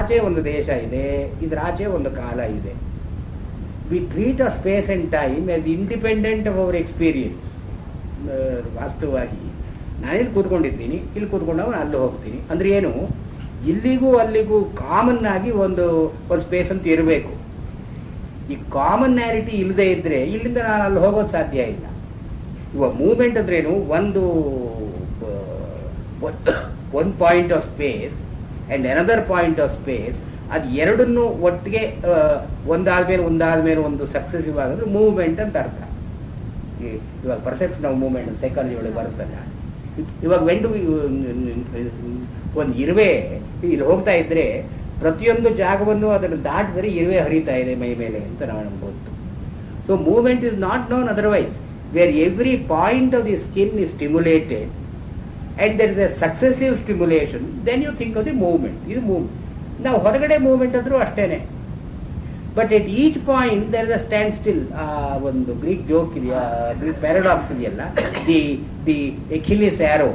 ಆಚೆ ಒಂದು ದೇಶ ಇದೆ, ಇದರ ಆಚೆ ಒಂದು ಕಾಲ ಇದೆ. We treat a space and time as independent of our experience. ವಾಸ್ತವವಾಗಿ ನಾನಿಲ್ಲಿ ಕೂತ್ಕೊಂಡಿದ್ದೀನಿ, ಇಲ್ಲಿ ಕೂತ್ಕೊಂಡವ ಅಲ್ಲಿ ಹೋಗ್ತೀನಿ ಅಂದ್ರೆ ಏನು, ಇಲ್ಲಿಗೂ ಅಲ್ಲಿಗೂ ಕಾಮನ್ ಆಗಿ ಒಂದು ಸ್ಪೇಸ್ ಅಂತ ಇರಬೇಕು. ಈ ಕಾಮನ್ಯಾರಿಟಿ ಇಲ್ಲದೆ ಇದ್ರೆ ಇಲ್ಲಿಂದ ನಾನು ಅಲ್ಲಿ ಹೋಗೋದು ಸಾಧ್ಯ ಇಲ್ಲ. ಇವಾಗ ಮೂವ್ಮೆಂಟ್ ಅಂದ್ರೇನು, ಒಂದು point of space and another point of space, ಅದು ಎರಡನ್ನು ಒಟ್ಟಿಗೆ ಒಂದಾದ್ಮೇಲೆ ಒಂದು ಸಕ್ಸೆಸಿವ್ ಆಗಿದ್ರೆ ಮೂವ್ಮೆಂಟ್ ಅಂತ ಅರ್ಥ. ಇವಾಗ ಪರ್ಸೆಪ್ಷನ್ ಆಫ್ ಮೂವ್ಮೆಂಟ್ ಸೈಕಾಲಜಿ ಒಳಗೆ ಬರುತ್ತಲ್ಲ. ಇವಾಗ ಒಂದು ಇರುವೆ ಇಲ್ಲಿ ಹೋಗ್ತಾ ಇದ್ರೆ ಪ್ರತಿಯೊಂದು ಜಾಗವನ್ನು ಅದನ್ನು ದಾಟಿದರೆ ಇರುವೆ ಹರಿತಾ ಇದೆ ಮೈ ಮೇಲೆ ಅಂತ ನಾವು ಅನ್ಬೋದು. So movement is not non otherwise. Wear every point of the skin is stimulated and there is a successive stimulation, then you think of the movement. ಇದು ಮೂವ್ಮೆಂಟ್. ನಾವು ಹೊರಗಡೆ ಮೂವ್ಮೆಂಟ್ ಅಂದ್ರೂ ಅಷ್ಟೇನೆ. But at each point there is a standstill. ಒಂದು Greek joke ಇದೆಯಾ, Greek paradox ಇದೆಯಲ್ಲ, the Achilles arrow,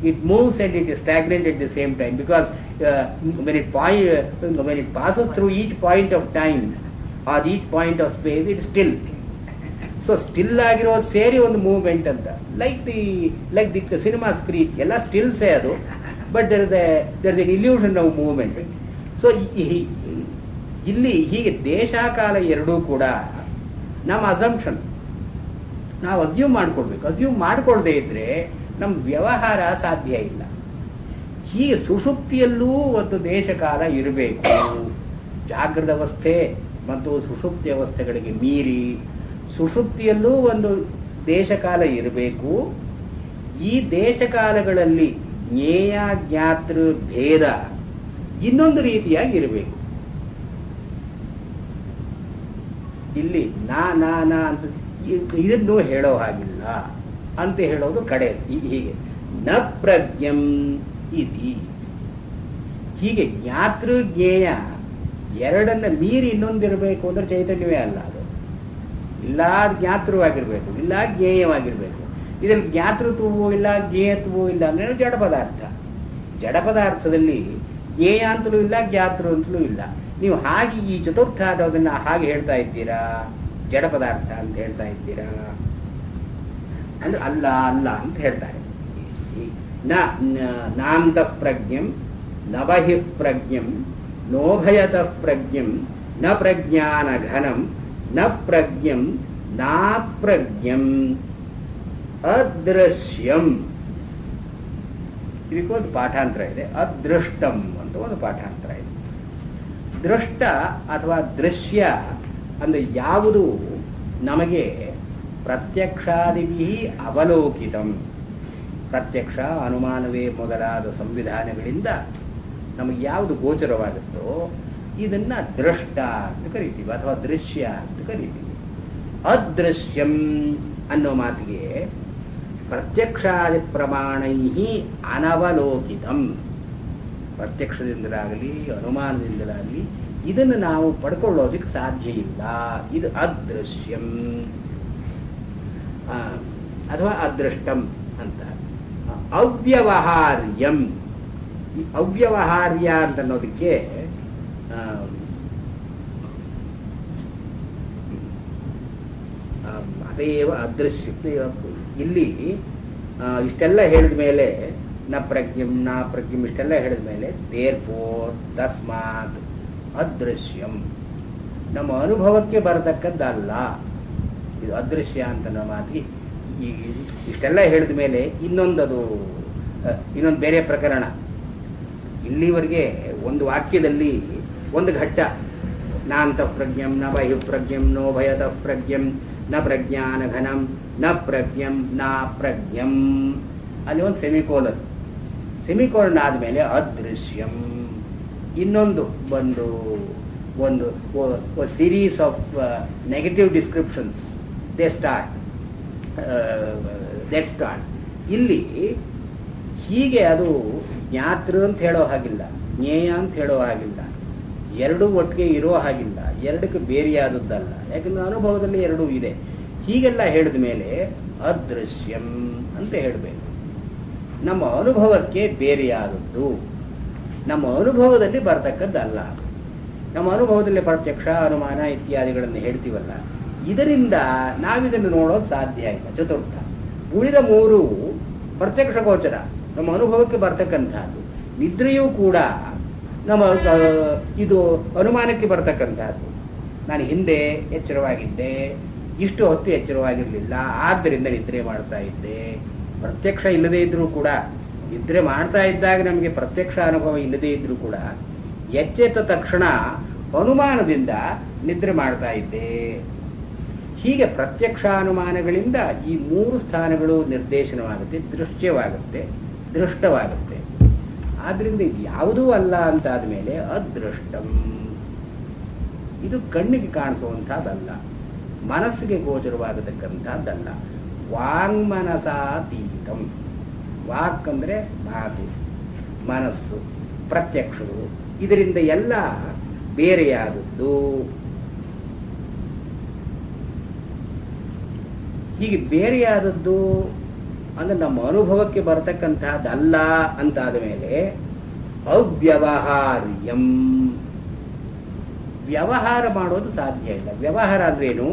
it moves and it is stagnant at the same time, because when it passes through each point of time or each point of space, it is still. So still ಆಗಿರೋದು ಸೇರಿ ಒಂದು movement ಅಂತ. Like the cinema screen ಎಲ್ಲ ಸ್ಟಿಲ್ಸೇ ಅದು, but there is an illusion of movement. So ಇಲ್ಲಿ ಹೀಗೆ ದೇಶ ಕಾಲ ಎರಡೂ ಕೂಡ ನಮ್ಮ ಅಸಂಪ್ಷನ್, ನಾವು ಅಸ್ಯೂಮ್ ಮಾಡ್ಕೊಳ್ಬೇಕು. ಅಸ್ಯೂಮ್ ಮಾಡ್ಕೊಳ್ದೇ ಇದ್ರೆ ನಮ್ಮ ವ್ಯವಹಾರ ಸಾಧ್ಯ ಇಲ್ಲ. ಹೀಗೆ ಸುಷುಪ್ತಿಯಲ್ಲೂ ಒಂದು ದೇಶ ಕಾಲ ಇರಬೇಕು. ಜಾಗೃತ ಅವಸ್ಥೆ ಮತ್ತು ಸುಷುಪ್ತಿ ಅವಸ್ಥೆಗಳಿಗೆ ಮೀರಿ ಸುಷುಪ್ತಿಯಲ್ಲೂ ಒಂದು ದೇಶಕಾಲ ಇರಬೇಕು. ಈ ದೇಶಕಾಲಗಳಲ್ಲಿ ಜ್ಞೇಯ ಜ್ಞಾತೃ ಭೇದ ಇನ್ನೊಂದು ರೀತಿಯಾಗಿ ಇರಬೇಕು. ಇಲ್ಲಿ ನಾ ಅಂತ ಇದನ್ನು ಹೇಳೋ ಹಾಗಿಲ್ಲ ಅಂತ ಹೇಳೋದು ಕಡೆ. ಹೀಗೆ ನ ಪ್ರಜ್ಞಂ ಇತಿ, ಹೀಗೆ ಜ್ಞಾತೃ ಜ್ಞೇಯ ಎರಡನ್ನ ಮೀರಿ ಇನ್ನೊಂದಿರಬೇಕು ಅಂದ್ರೆ ಚೈತನ್ಯವೇ ಅಲ್ಲ ಅದು. ಇಲ್ಲ ಜ್ಞಾತೃವಾಗಿರ್ಬೇಕು, ಇಲ್ಲ ಜ್ಞೇಯವಾಗಿರ್ಬೇಕು. ಇದರಲ್ಲಿ ಜ್ಞಾತೃತ್ವವೂ ಇಲ್ಲ ಜ್ಞೇಯತ್ವವೂ ಇಲ್ಲ ಅಂದ್ರೆ ಜಡ ಪದಾರ್ಥ. ಜಡ ಪದಾರ್ಥದಲ್ಲಿ ಜ್ಞೇಯ ಅಂತಲೂ ಇಲ್ಲ ಜ್ಞಾತೃ ಅಂತಲೂ ಇಲ್ಲ. ನೀವು ಹಾಗೆ ಈ ಚತುರ್ಥ ಆದದನ್ನ ಹಾಗೆ ಹೇಳ್ತಾ ಇದ್ದೀರಾ, ಜಡ ಪದಾರ್ಥ ಅಂತ ಹೇಳ್ತಾ ಇದ್ದೀರಾ ಅಂದ್ರೆ ಅಲ್ಲ ಅಂತ ಹೇಳ್ತಾರೆ. ನಾಂತ ಪ್ರಜ್ಞಂ ನ ಬಹಿಃ ಪ್ರಜ್ಞಂ ನೋಭಯತ ಪ್ರಜ್ಞಂ ನ ಪ್ರಜ್ಞಾನ ಘನಂ ನ ಪ್ರಜ್ಞಂ ನಾಪ್ರಜ್ಞಂ ಅದೃಶ್ಯಂ. ಇದಕ್ಕೊಂದು ಪಾಠಾಂತರ ಇದೆ, ಅದೃಷ್ಟಂ ಅಂತ ಒಂದು ಪಾಠಾಂತರ ಇದೆ. ದೃಷ್ಟ ಅಥವಾ ದೃಶ್ಯ ಅಂದ್ರೆ ಯಾವುದು ನಮಗೆ ಪ್ರತ್ಯಕ್ಷಾದಿಭಿ ಅವಲೋಕಿತಂ, ಪ್ರತ್ಯಕ್ಷ ಅನುಮಾನವೇ ಮೊದಲಾದ ಸಂವಿಧಾನಗಳಿಂದ ನಮಗೆ ಯಾವುದು ಗೋಚರವಾಗುತ್ತೋ ಇದನ್ನ ದೃಷ್ಟ ಅಂತ ಕರಿತೀವಿ ಅಥವಾ ದೃಶ್ಯ ಅಂತ ಕರಿತೀವಿ. ಅದೃಶ್ಯಂ ಅನ್ನೋ ಮಾತಿಗೆ ಪ್ರತ್ಯಕ್ಷಾದಿ ಪ್ರಮಾಣೈ ಅನವಲೋಕಿತಂ, ಪ್ರತ್ಯಕ್ಷದಿಂದಲಾಗಲಿ ಅನುಮಾನದಿಂದಲಾಗಲಿ ಇದನ್ನು ನಾವು ಪಡ್ಕೊಳ್ಳೋದಕ್ಕೆ ಸಾಧ್ಯ ಇಲ್ಲ. ಇದು ಅದೃಶ್ಯಂ ಅಥವಾ ಅದೃಷ್ಟಂ ಅಂತ. ಅವ್ಯವಹಾರ್ಯಂ, ಅವ್ಯವಹಾರ್ಯ ಅಂತ ಅನ್ನೋದಕ್ಕೆ ಅದೇವ ಅದೃಶ್ಯ. ಇಲ್ಲಿ ಇಷ್ಟೆಲ್ಲ ಹೇಳಿದ ಮೇಲೆ ನ ಪ್ರಜ್ಞಂ ನಾ ಪ್ರಜ್ಞಂ ಇಷ್ಟೆಲ್ಲ ಹೇಳಿದ ಮೇಲೆ ದೇರ್ ಫೋರ್ ತಸ್ಮಾತ್ ಅದೃಶ್ಯಂ ನಮ್ಮ ಅನುಭವಕ್ಕೆ ಬರತಕ್ಕದ್ದಲ್ಲ. ಇದು ಅದೃಶ್ಯ ಅಂತ ನಮ್ಮ ಮಾತಿಗೆ ಈ ಇಷ್ಟೆಲ್ಲ ಹೇಳಿದ ಮೇಲೆ ಇನ್ನೊಂದು ಬೇರೆ ಪ್ರಕರಣ. ಇಲ್ಲಿವರೆಗೆ ಒಂದು ವಾಕ್ಯದಲ್ಲಿ ಒಂದು ಘಟ್ಟ, ನಾಂತ ಪ್ರಜ್ಞಂ ನ ಬಹಿ ಪ್ರಜ್ಞಂ ನೋ ಭಯತ ಪ್ರಜ್ಞಂ ನ ಪ್ರಜ್ಞಾನ ಘನಂ ನ ಪ್ರಜ್ಞಂ ನಾ ಪ್ರಜ್ಞಂ, ಅಲ್ಲಿ ಒಂದು ಸೆಮಿಕೋಲನ್ ಆದಮೇಲೆ ಅದೃಶ್ಯಂ. ಇನ್ನೊಂದು ಒಂದು series of negative descriptions that starts. ಇಲ್ಲಿ ಹೀಗೆ ಅದು ಜ್ಞಾತೃ ಅಂತ ಹೇಳೋ ಹಾಗಿಲ್ಲ, ಜ್ಞೇಯ ಅಂತ ಹೇಳೋ ಹಾಗಿಲ್ಲ, ಎರಡೂ ಒಟ್ಟಿಗೆ ಇರೋ ಹಾಗಿಲ್ಲ, ಎರಡಕ್ಕೆ ಬೇರೆಯಾದದ್ದಲ್ಲ. ಯಾಕಂದ್ರೆ ಅನುಭವದಲ್ಲಿ ಎರಡೂ ಇದೆ. ಹೀಗೆಲ್ಲ ಹೇಳಿದ ಮೇಲೆ ಅದೃಶ್ಯಂ ಅಂತ ಹೇಳಬೇಕು. ನಮ್ಮ ಅನುಭವಕ್ಕೆ ಬೇರೆಯಾದದ್ದು. ನಮ್ಮ ಅನುಭವದಲ್ಲಿ ಬರ್ತಕ್ಕದ್ದಲ್ಲ. ನಮ್ಮ ಅನುಭವದಲ್ಲಿ ಪ್ರತ್ಯಕ್ಷ ಅನುಮಾನ ಇತ್ಯಾದಿಗಳನ್ನು ಹೇಳ್ತೀವಲ್ಲ, ಇದರಿಂದ ನಾವಿದನ್ನು ನೋಡೋದು ಸಾಧ್ಯ ಇಲ್ಲ. ಚತುರ್ಥ ಉಳಿದ ಮೂರು ಪ್ರತ್ಯಕ್ಷ ಗೋಚರ, ನಮ್ಮ ಅನುಭವಕ್ಕೆ ಬರ್ತಕ್ಕಂಥದ್ದು. ನಿದ್ರೆಯೂ ಕೂಡ ನಮ್ಮ ಇದು ಅನುಮಾನಕ್ಕೆ ಬರ್ತಕ್ಕಂಥದ್ದು. ನಾನು ಹಿಂದೆ ಎಚ್ಚರವಾಗಿದ್ದೆ, ಇಷ್ಟು ಹೊತ್ತು ಎಚ್ಚರವಾಗಿರಲಿಲ್ಲ, ಆದ್ದರಿಂದ ನಿದ್ರೆ ಮಾಡ್ತಾ ಇದ್ದೆ. ಪ್ರತ್ಯಕ್ಷ ಇಲ್ಲದೇ ಇದ್ರೂ ಕೂಡ, ನಿದ್ರೆ ಮಾಡ್ತಾ ಇದ್ದಾಗ ನಮಗೆ ಪ್ರತ್ಯಕ್ಷ ಅನುಭವ ಇಲ್ಲದೇ ಇದ್ರೂ ಕೂಡ ಎಚ್ಚೆತ್ತ ತಕ್ಷಣ ಅನುಮಾನದಿಂದ ನಿದ್ರೆ ಮಾಡ್ತಾ ಇದ್ದೆ. ಹೀಗೆ ಪ್ರತ್ಯಕ್ಷಾನುಮಾನಗಳಿಂದ ಈ ಮೂರು ಸ್ಥಾನಗಳು ನಿರ್ದೇಶನವಾಗುತ್ತೆ, ದೃಶ್ಯವಾಗುತ್ತೆ, ದೃಷ್ಟವಾಗುತ್ತೆ. ಆದ್ರಿಂದ ಇದು ಯಾವುದೂ ಅಲ್ಲ ಅಂತಾದ ಮೇಲೆ ಅದೃಷ್ಟಂ, ಇದು ಕಣ್ಣಿಗೆ ಕಾಣಿಸುವಂಥದ್ದಲ್ಲ, ಮನಸ್ಸಿಗೆ ಗೋಚರವಾಗತಕ್ಕಂಥದ್ದಲ್ಲ. ವಾಂಗ್ಮನಸಾತೀತಂ, ವಾಕ್ ಅಂದರೆ ಮಾತು, ಮನಸ್ಸು, ಪ್ರತ್ಯಕ್ಷರು, ಇದರಿಂದ ಎಲ್ಲ ಬೇರೆಯಾದದ್ದು. ಹೀಗೆ ಬೇರೆಯಾದದ್ದು ಅಂದ್ರೆ ನಮ್ಮ ಅನುಭವಕ್ಕೆ ಬರತಕ್ಕಂತಹದ್ದಲ್ಲ ಅಂತಾದ ಮೇಲೆ ಅವ್ಯವಹಾರ್ಯಂ, ವ್ಯವಹಾರ ಮಾಡೋದು ಸಾಧ್ಯ ಇಲ್ಲ. ವ್ಯವಹಾರ ಅಂದ್ರೇನು?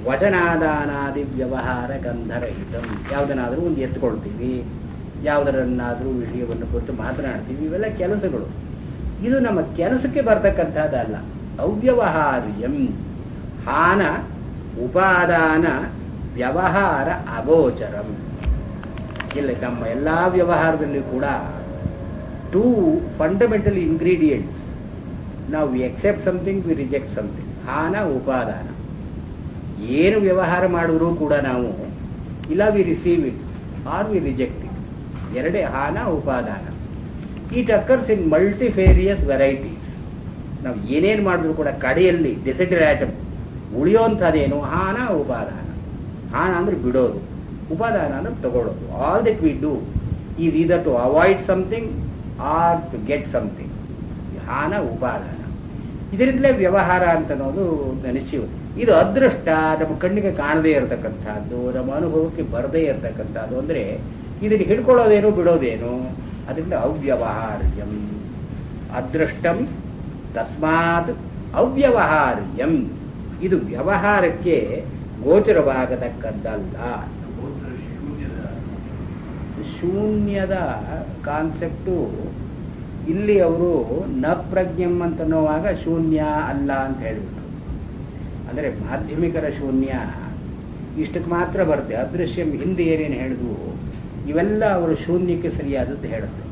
ವಚನಾದಾನಾದಿ ವ್ಯವಹಾರ ಗಂಧರಹಿತಂ. ಯಾವುದನ್ನಾದರೂ ಒಂದು ಎತ್ಕೊಳ್ತೀವಿ, ಯಾವುದರನ್ನಾದರೂ ವಿಷಯವನ್ನು ಕುರಿತು ಮಾತನಾಡ್ತೀವಿ, ಇವೆಲ್ಲ ಕೆಲಸಗಳು. ಇದು ನಮ್ಮ ಕೆಲಸಕ್ಕೆ ಬರ್ತಕ್ಕಂಥದ್ದಲ್ಲ. ಅವ್ಯವಹಾರ್ಯಂ, ಹಾನ ಉಪಾದಾನ ವ್ಯವಹಾರ ಅಗೋಚರಂ. ಇಲ್ಲ, ನಮ್ಮ ಎಲ್ಲ ವ್ಯವಹಾರದಲ್ಲಿ ಕೂಡ ಟೂ ಫಂಡಮೆಂಟಲ್ ಇಂಗ್ರೀಡಿಯೆಂಟ್ಸ್, ನಾವು we accept something, we reject something. ಹಾನ ಉಪಾದಾನ. ಏನು ವ್ಯವಹಾರ ಮಾಡಿದ್ರೂ ಕೂಡ ನಾವು ಇಲ್ಲ we receive it or we reject it, ಎರಡೇ ಹಾನ ಉಪಾದಾನ. It occurs in multifarious varieties. ನಾವು ಏನೇನು ಮಾಡಿದ್ರು ಕೂಡ ಕಡೆಯಲ್ಲಿ ಡೆಸಿಡರಾಟಮ್ ಉಳಿಯೋಂಥದ್ದೇನು? ಹಾನ ಉಪಾದಾನ. ಹಾನ ಅಂದ್ರೆ ಬಿಡೋದು, ಉಪಾದಾನ ಅಂದ್ರೆ ತಗೊಳ್ಳೋದು. All that we do is either to avoid something or to get something. ಹಾನ ಉಪಾದಾನ. ಇದರಿಂದಲೇ ವ್ಯವಹಾರ ಅಂತ ಅನ್ನೋದು ನಿಶ್ಚಯ. ಇದು ಅದೃಷ್ಟ, ನಮ್ಮ ಕಣ್ಣಿಗೆ ಕಾಣದೇ ಇರತಕ್ಕಂಥದ್ದು, ನಮ್ಮ ಅನುಭವಕ್ಕೆ ಬರದೇ ಇರತಕ್ಕಂಥದ್ದು. ಅಂದರೆ ಇದನ್ನು ಹಿಡ್ಕೊಳ್ಳೋದೇನು ಬಿಡೋದೇನು, ಅದರಿಂದ ಅವ್ಯವಹಾರ್ಯಂ. ಅದೃಷ್ಟಂ ತಸ್ಮಾತ್ ಅವ್ಯವಹಾರ್ಯಂ. ಇದು ವ್ಯವಹಾರಕ್ಕೆ ಗೋಚರವಾಗತಕ್ಕದ್ದಲ್ಲ. ಶೂನ್ಯದ ಕಾನ್ಸೆಪ್ಟು ಇಲ್ಲಿ ಅವರು ನ ಪ್ರಜ್ಞಂ ಅಂತನ್ನುವಾಗ ಶೂನ್ಯ ಅಲ್ಲ ಅಂತ ಹೇಳಿಬಿಟ್ರು. ಅಂದರೆ ಮಾಧ್ಯಮಿಕರ ಶೂನ್ಯ ಇಷ್ಟಕ್ಕೆ ಮಾತ್ರ ಬರುತ್ತೆ. ಅದೃಶ್ಯಂ ಹಿಂದೆ ಏನೇನು ಹೇಳಿದ್ವು ಇವೆಲ್ಲ ಅವರು ಶೂನ್ಯಕ್ಕೆ ಸರಿಯಾದದ್ದು ಹೇಳುತ್ತೆ.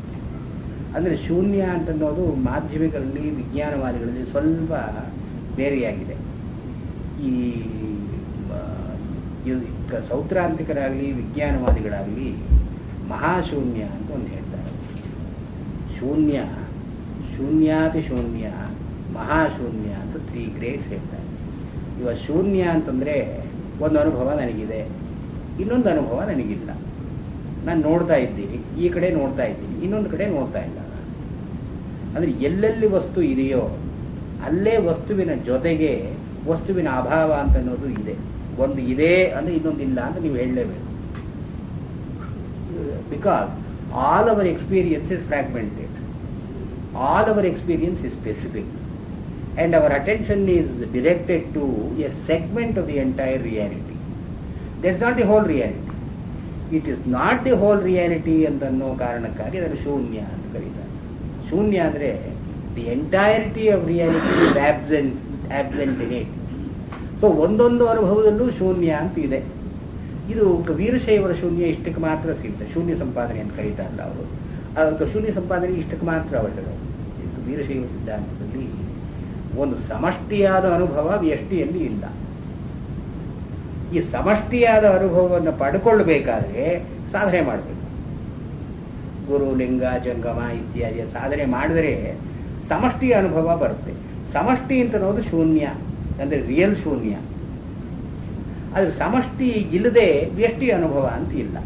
ಅಂದರೆ ಶೂನ್ಯ ಅಂತನ್ನೋದು ಮಾಧ್ಯಮಿಕರಲ್ಲಿ, ವಿಜ್ಞಾನವಾದಿಗಳಲ್ಲಿ ಸ್ವಲ್ಪ ಬೇರೆಯಾಗಿದೆ. ಈ ಸೌತ್ರಾಂತಿಕರಾಗಲಿ ವಿಜ್ಞಾನವಾದಿಗಳಾಗಲಿ ಮಹಾಶೂನ್ಯ ಅಂತ ಒಂದು ಹೇಳ್ತಾರೆ. ಶೂನ್ಯ, ಶೂನ್ಯಾತಿ ಶೂನ್ಯ, ಮಹಾಶೂನ್ಯ ಅಂತ 3 ಗ್ರೇಡ್ಸ್ ಹೇಳ್ತಾರೆ. ಇವಾಗ ಶೂನ್ಯ ಅಂತಂದರೆ ಒಂದು ಅನುಭವ ನನಗಿದೆ, ಇನ್ನೊಂದು ಅನುಭವ ನನಗಿಲ್ಲ. ನಾನು ನೋಡ್ತಾ ಇದ್ದೀನಿ, ಈ ಕಡೆ ನೋಡ್ತಾ ಇದ್ದೀನಿ, ಇನ್ನೊಂದು ಕಡೆ ನೋಡ್ತಾ ಇಲ್ಲ. ಅಂದರೆ ಎಲ್ಲೆಲ್ಲಿ ವಸ್ತು ಇದೆಯೋ ಅಲ್ಲೇ ವಸ್ತುವಿನ ಜೊತೆಗೆ ವಸ್ತುವಿನ ಅಭಾವ ಅಂತ ಅನ್ನೋದು ಇದೆ. ಒಂದು ಇದೆ ಅಂದರೆ ಇನ್ನೊಂದು ಇಲ್ಲ ಅಂತ ನೀವು ಹೇಳಲೇಬೇಕು. Because all our experience is fragmented, all our experience is specific, and our attention is directed to a segment of the entire reality. That's not the whole reality. It is not the whole reality ಅಂತನ್ನೋ ಕಾರಣಕ್ಕಾಗಿ ಅದನ್ನು ಶೂನ್ಯ ಅಂತ ಕರೀತಾರೆ. ಶೂನ್ಯ ಅಂದರೆ the entirety of reality is absent in it. So ಒಂದೊಂದು ಅನುಭವದಲ್ಲೂ ಶೂನ್ಯ ಅಂತ ಇದೆ. ಇದು ವೀರಶೈವರ ಶೂನ್ಯ ಇಷ್ಟಕ್ಕೆ ಮಾತ್ರ ಸಿಗುತ್ತೆ. ಶೂನ್ಯ ಸಂಪಾದನೆ ಅಂತ ಕರೀತಾರಲ್ಲ ಅವರು, ಅದು ಶೂನ್ಯ ಸಂಪಾದನೆ ಇಷ್ಟಕ್ಕೆ ಮಾತ್ರ ಅವಳು. ವೀರಶೈವ ಸಿದ್ಧಾಂತದಲ್ಲಿ ಒಂದು ಸಮಷ್ಟಿಯಾದ ಅನುಭವ ವ್ಯಷ್ಟಿಯಲ್ಲಿ ಇಲ್ಲ. ಈ ಸಮಷ್ಟಿಯಾದ ಅನುಭವವನ್ನು ಪಡ್ಕೊಳ್ಬೇಕಾದ್ರೆ ಸಾಧನೆ ಮಾಡಬೇಕು. ಗುರು, ಲಿಂಗ, ಜಂಗಮ ಇತ್ಯಾದಿ ಸಾಧನೆ ಮಾಡಿದರೆ ಸಮಷ್ಟಿಯ ಅನುಭವ ಬರುತ್ತೆ. ಸಮಷ್ಟಿ ಅಂತ ಅನ್ನೋದು ಶೂನ್ಯ ಅಂದರೆ ರಿಯಲ್ ಶೂನ್ಯ. ಆದರೆ ಸಮಷ್ಟಿ ಇಲ್ಲದೆ ವ್ಯಷ್ಟಿ ಅನುಭವ ಅಂತ ಇಲ್ಲ.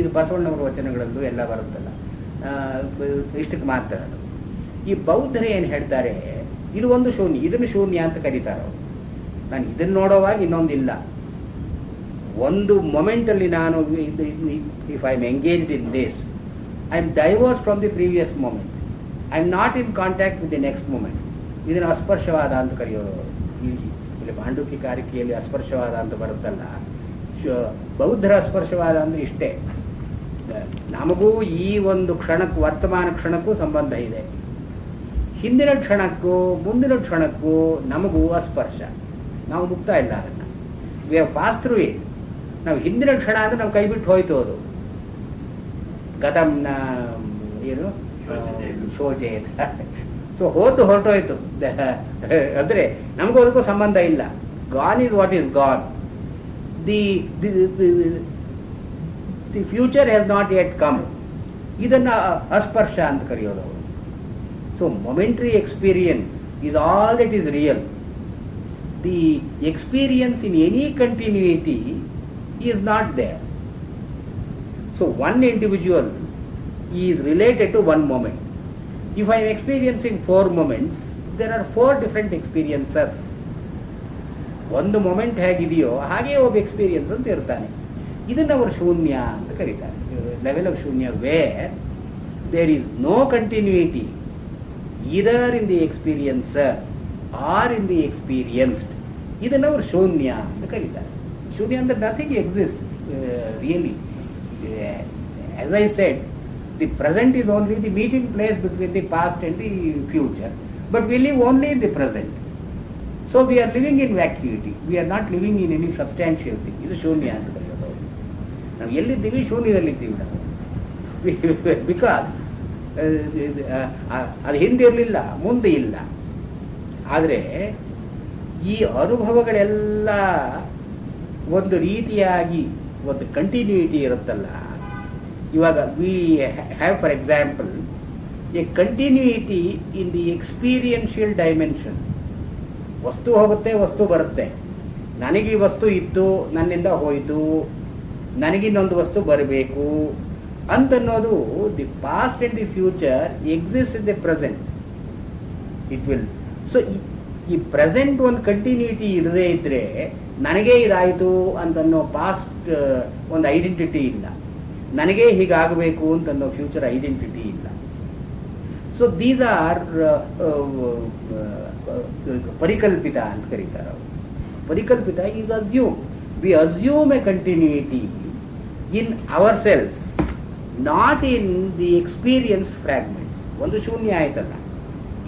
ಇದು ಬಸವಣ್ಣವರ ವಚನಗಳಲ್ಲೂ ಎಲ್ಲ ಬರುತ್ತಲ್ಲ, ಇಷ್ಟಕ್ಕೆ ಮಾತ್ರ. ಈ ಬೌದ್ಧರು ಏನು ಹೇಳ್ತಾರೆ, ಇದು ಒಂದು ಶೂನ್ಯ, ಇದನ್ನು ಶೂನ್ಯ ಅಂತ ಕರೀತಾರೆ ಅವರು. ನಾನು ಇದನ್ನು ನೋಡೋವಾಗ ಇನ್ನೊಂದಿಲ್ಲ. ಒಂದು ಮೊಮೆಂಟಲ್ಲಿ ನಾನು if I am engaged in this, I am divorced from the previous moment. I am not in contact with the next moment. ಇದನ್ನು ಅಸ್ಪರ್ಶವಾದ ಅಂತ ಕರೆಯೋರು. ಇಲ್ಲಿ ಮಾಂಡುಕ್ಯ ಕಾರಿಕೆಯಲ್ಲಿ ಅಸ್ಪರ್ಶವಾದ ಅಂತ ಬರುತ್ತಲ್ಲ, ಬೌದ್ಧರ ಅಸ್ಪರ್ಶವಾದ ಅಂದ್ರೆ ಇಷ್ಟೇ, ನಮಗೂ ಈ ಒಂದು ಕ್ಷಣಕ್ಕೂ ವರ್ತಮಾನ ಕ್ಷಣಕ್ಕೂ ಸಂಬಂಧ ಇದೆ, ಹಿಂದಿನ ಕ್ಷಣಕ್ಕೂ ಮುಂದಿನ ಕ್ಷಣಕ್ಕೂ ನಮಗೂ ಅಸ್ಪರ್ಶ, ನಾವು ಮುಕ್ತ ಇಲ್ಲ ಅದನ್ನು. We have pass through it. ನಾವು ಹಿಂದಿನ ಕ್ಷಣ ಅಂದ್ರೆ ನಾವು ಕೈ ಬಿಟ್ಟು ಹೋಯ್ತು, ಅದು ಗತಂನ ಏನು ಶೋಚೇತ, ಸೊ ಹೋತು ಹೊರಟೋಯ್ತು ಅಂದ್ರೆ ನಮಗೂ ಅದಕ್ಕೂ ಸಂಬಂಧ ಇಲ್ಲ. Gone is what is gone. The future has not yet come. ಇದನ್ನ ಅಸ್ಪರ್ಶ ಅಂತ ಕರೆಯೋದು ಅವರು. So momentary experience is all that is real. The experience in any continuity is not there. So one individual is related to one moment. If I am experiencing 4 moments, there are 4 different experiences. ಒಂದು moment ಹೇಗಿದೆಯೋ ಹಾಗೆ ಒಬ್ಬ experience ಅಂತ ಇರ್ತಾನೆ. ಇದನ್ನು ಅವರು ಶೂನ್ಯ ಅಂತ ಕರೀತಾರೆ. ಲೆವೆಲ್ ಆಫ್ ಶೂನ್ಯ where there is no continuity either in the experiencer or in the experienced. ಇದನ್ನು ಅವರು ಶೂನ್ಯ ಅಂತ ಕರೀತಾರೆ. ಶೂನ್ಯ ಅಂದ್ರೆ nothing exists really. As I said, the present is only the meeting place between the past and the future, but we live only in the present. So we are living in vacuity. We are not living in any substantial thing. ಇದು ಶೂನ್ಯ ಅಂತ ಕರೆಯೋದು. ನಾವು ಎಲ್ಲಿದ್ದೀವಿ? ಶೂನ್ಯದಲ್ಲಿದ್ದೀವಿ ನಾವು. Because ಅದು ಹಿಂದಿರಲಿಲ್ಲ, ಮುಂದೆ ಇಲ್ಲ. ಆದರೆ ಈ ಅನುಭವಗಳೆಲ್ಲ ಒಂದು ರೀತಿಯಾಗಿ ಒಂದು ಕಂಟಿನ್ಯೂಟಿ ಇರುತ್ತಲ್ಲ. ಇವಾಗ we have for example A continuity in the experiential dimension. ವಸ್ತು ಹೋಗುತ್ತೆ, ವಸ್ತು ಬರುತ್ತೆ. ನನಗೆ ಈ ವಸ್ತು ಇತ್ತು, ನನ್ನಿಂದ ಹೋಯಿತು, ನನಗಿನ್ನೊಂದು ವಸ್ತು ಬರಬೇಕು ಅಂತನ್ನೋದು. The past and the future exist in the present. It will. So ಈ ಪ್ರೆಸೆಂಟ್ ಒಂದು ಕಂಟಿನ್ಯೂಟಿ ಇರದೇ ಇದ್ರೆ ನನಗೇ ಇದಾಯಿತು ಅಂತನ್ನೋ ಪಾಸ್ಟ್ ಒಂದು ಐಡೆಂಟಿಟಿ ಇಲ್ಲ, ನನಗೇ ಹೀಗಾಗಬೇಕು ಅಂತನ್ನೋ ಫ್ಯೂಚರ್ ಐಡೆಂಟಿಟಿ ಇಲ್ಲ. ಸೊ ದೀಸ್ ಆರ್ ಪರಿಕಲ್ಪಿತ ಅಂತ ಕರೀತಾರೆ ಅವರು. ಪರಿಕಲ್ಪಿತ is assume. We assume a continuity in ourselves, not in the experienced fragments. ಒಂದು ಶೂನ್ಯ ಆಯ್ತಲ್ಲ,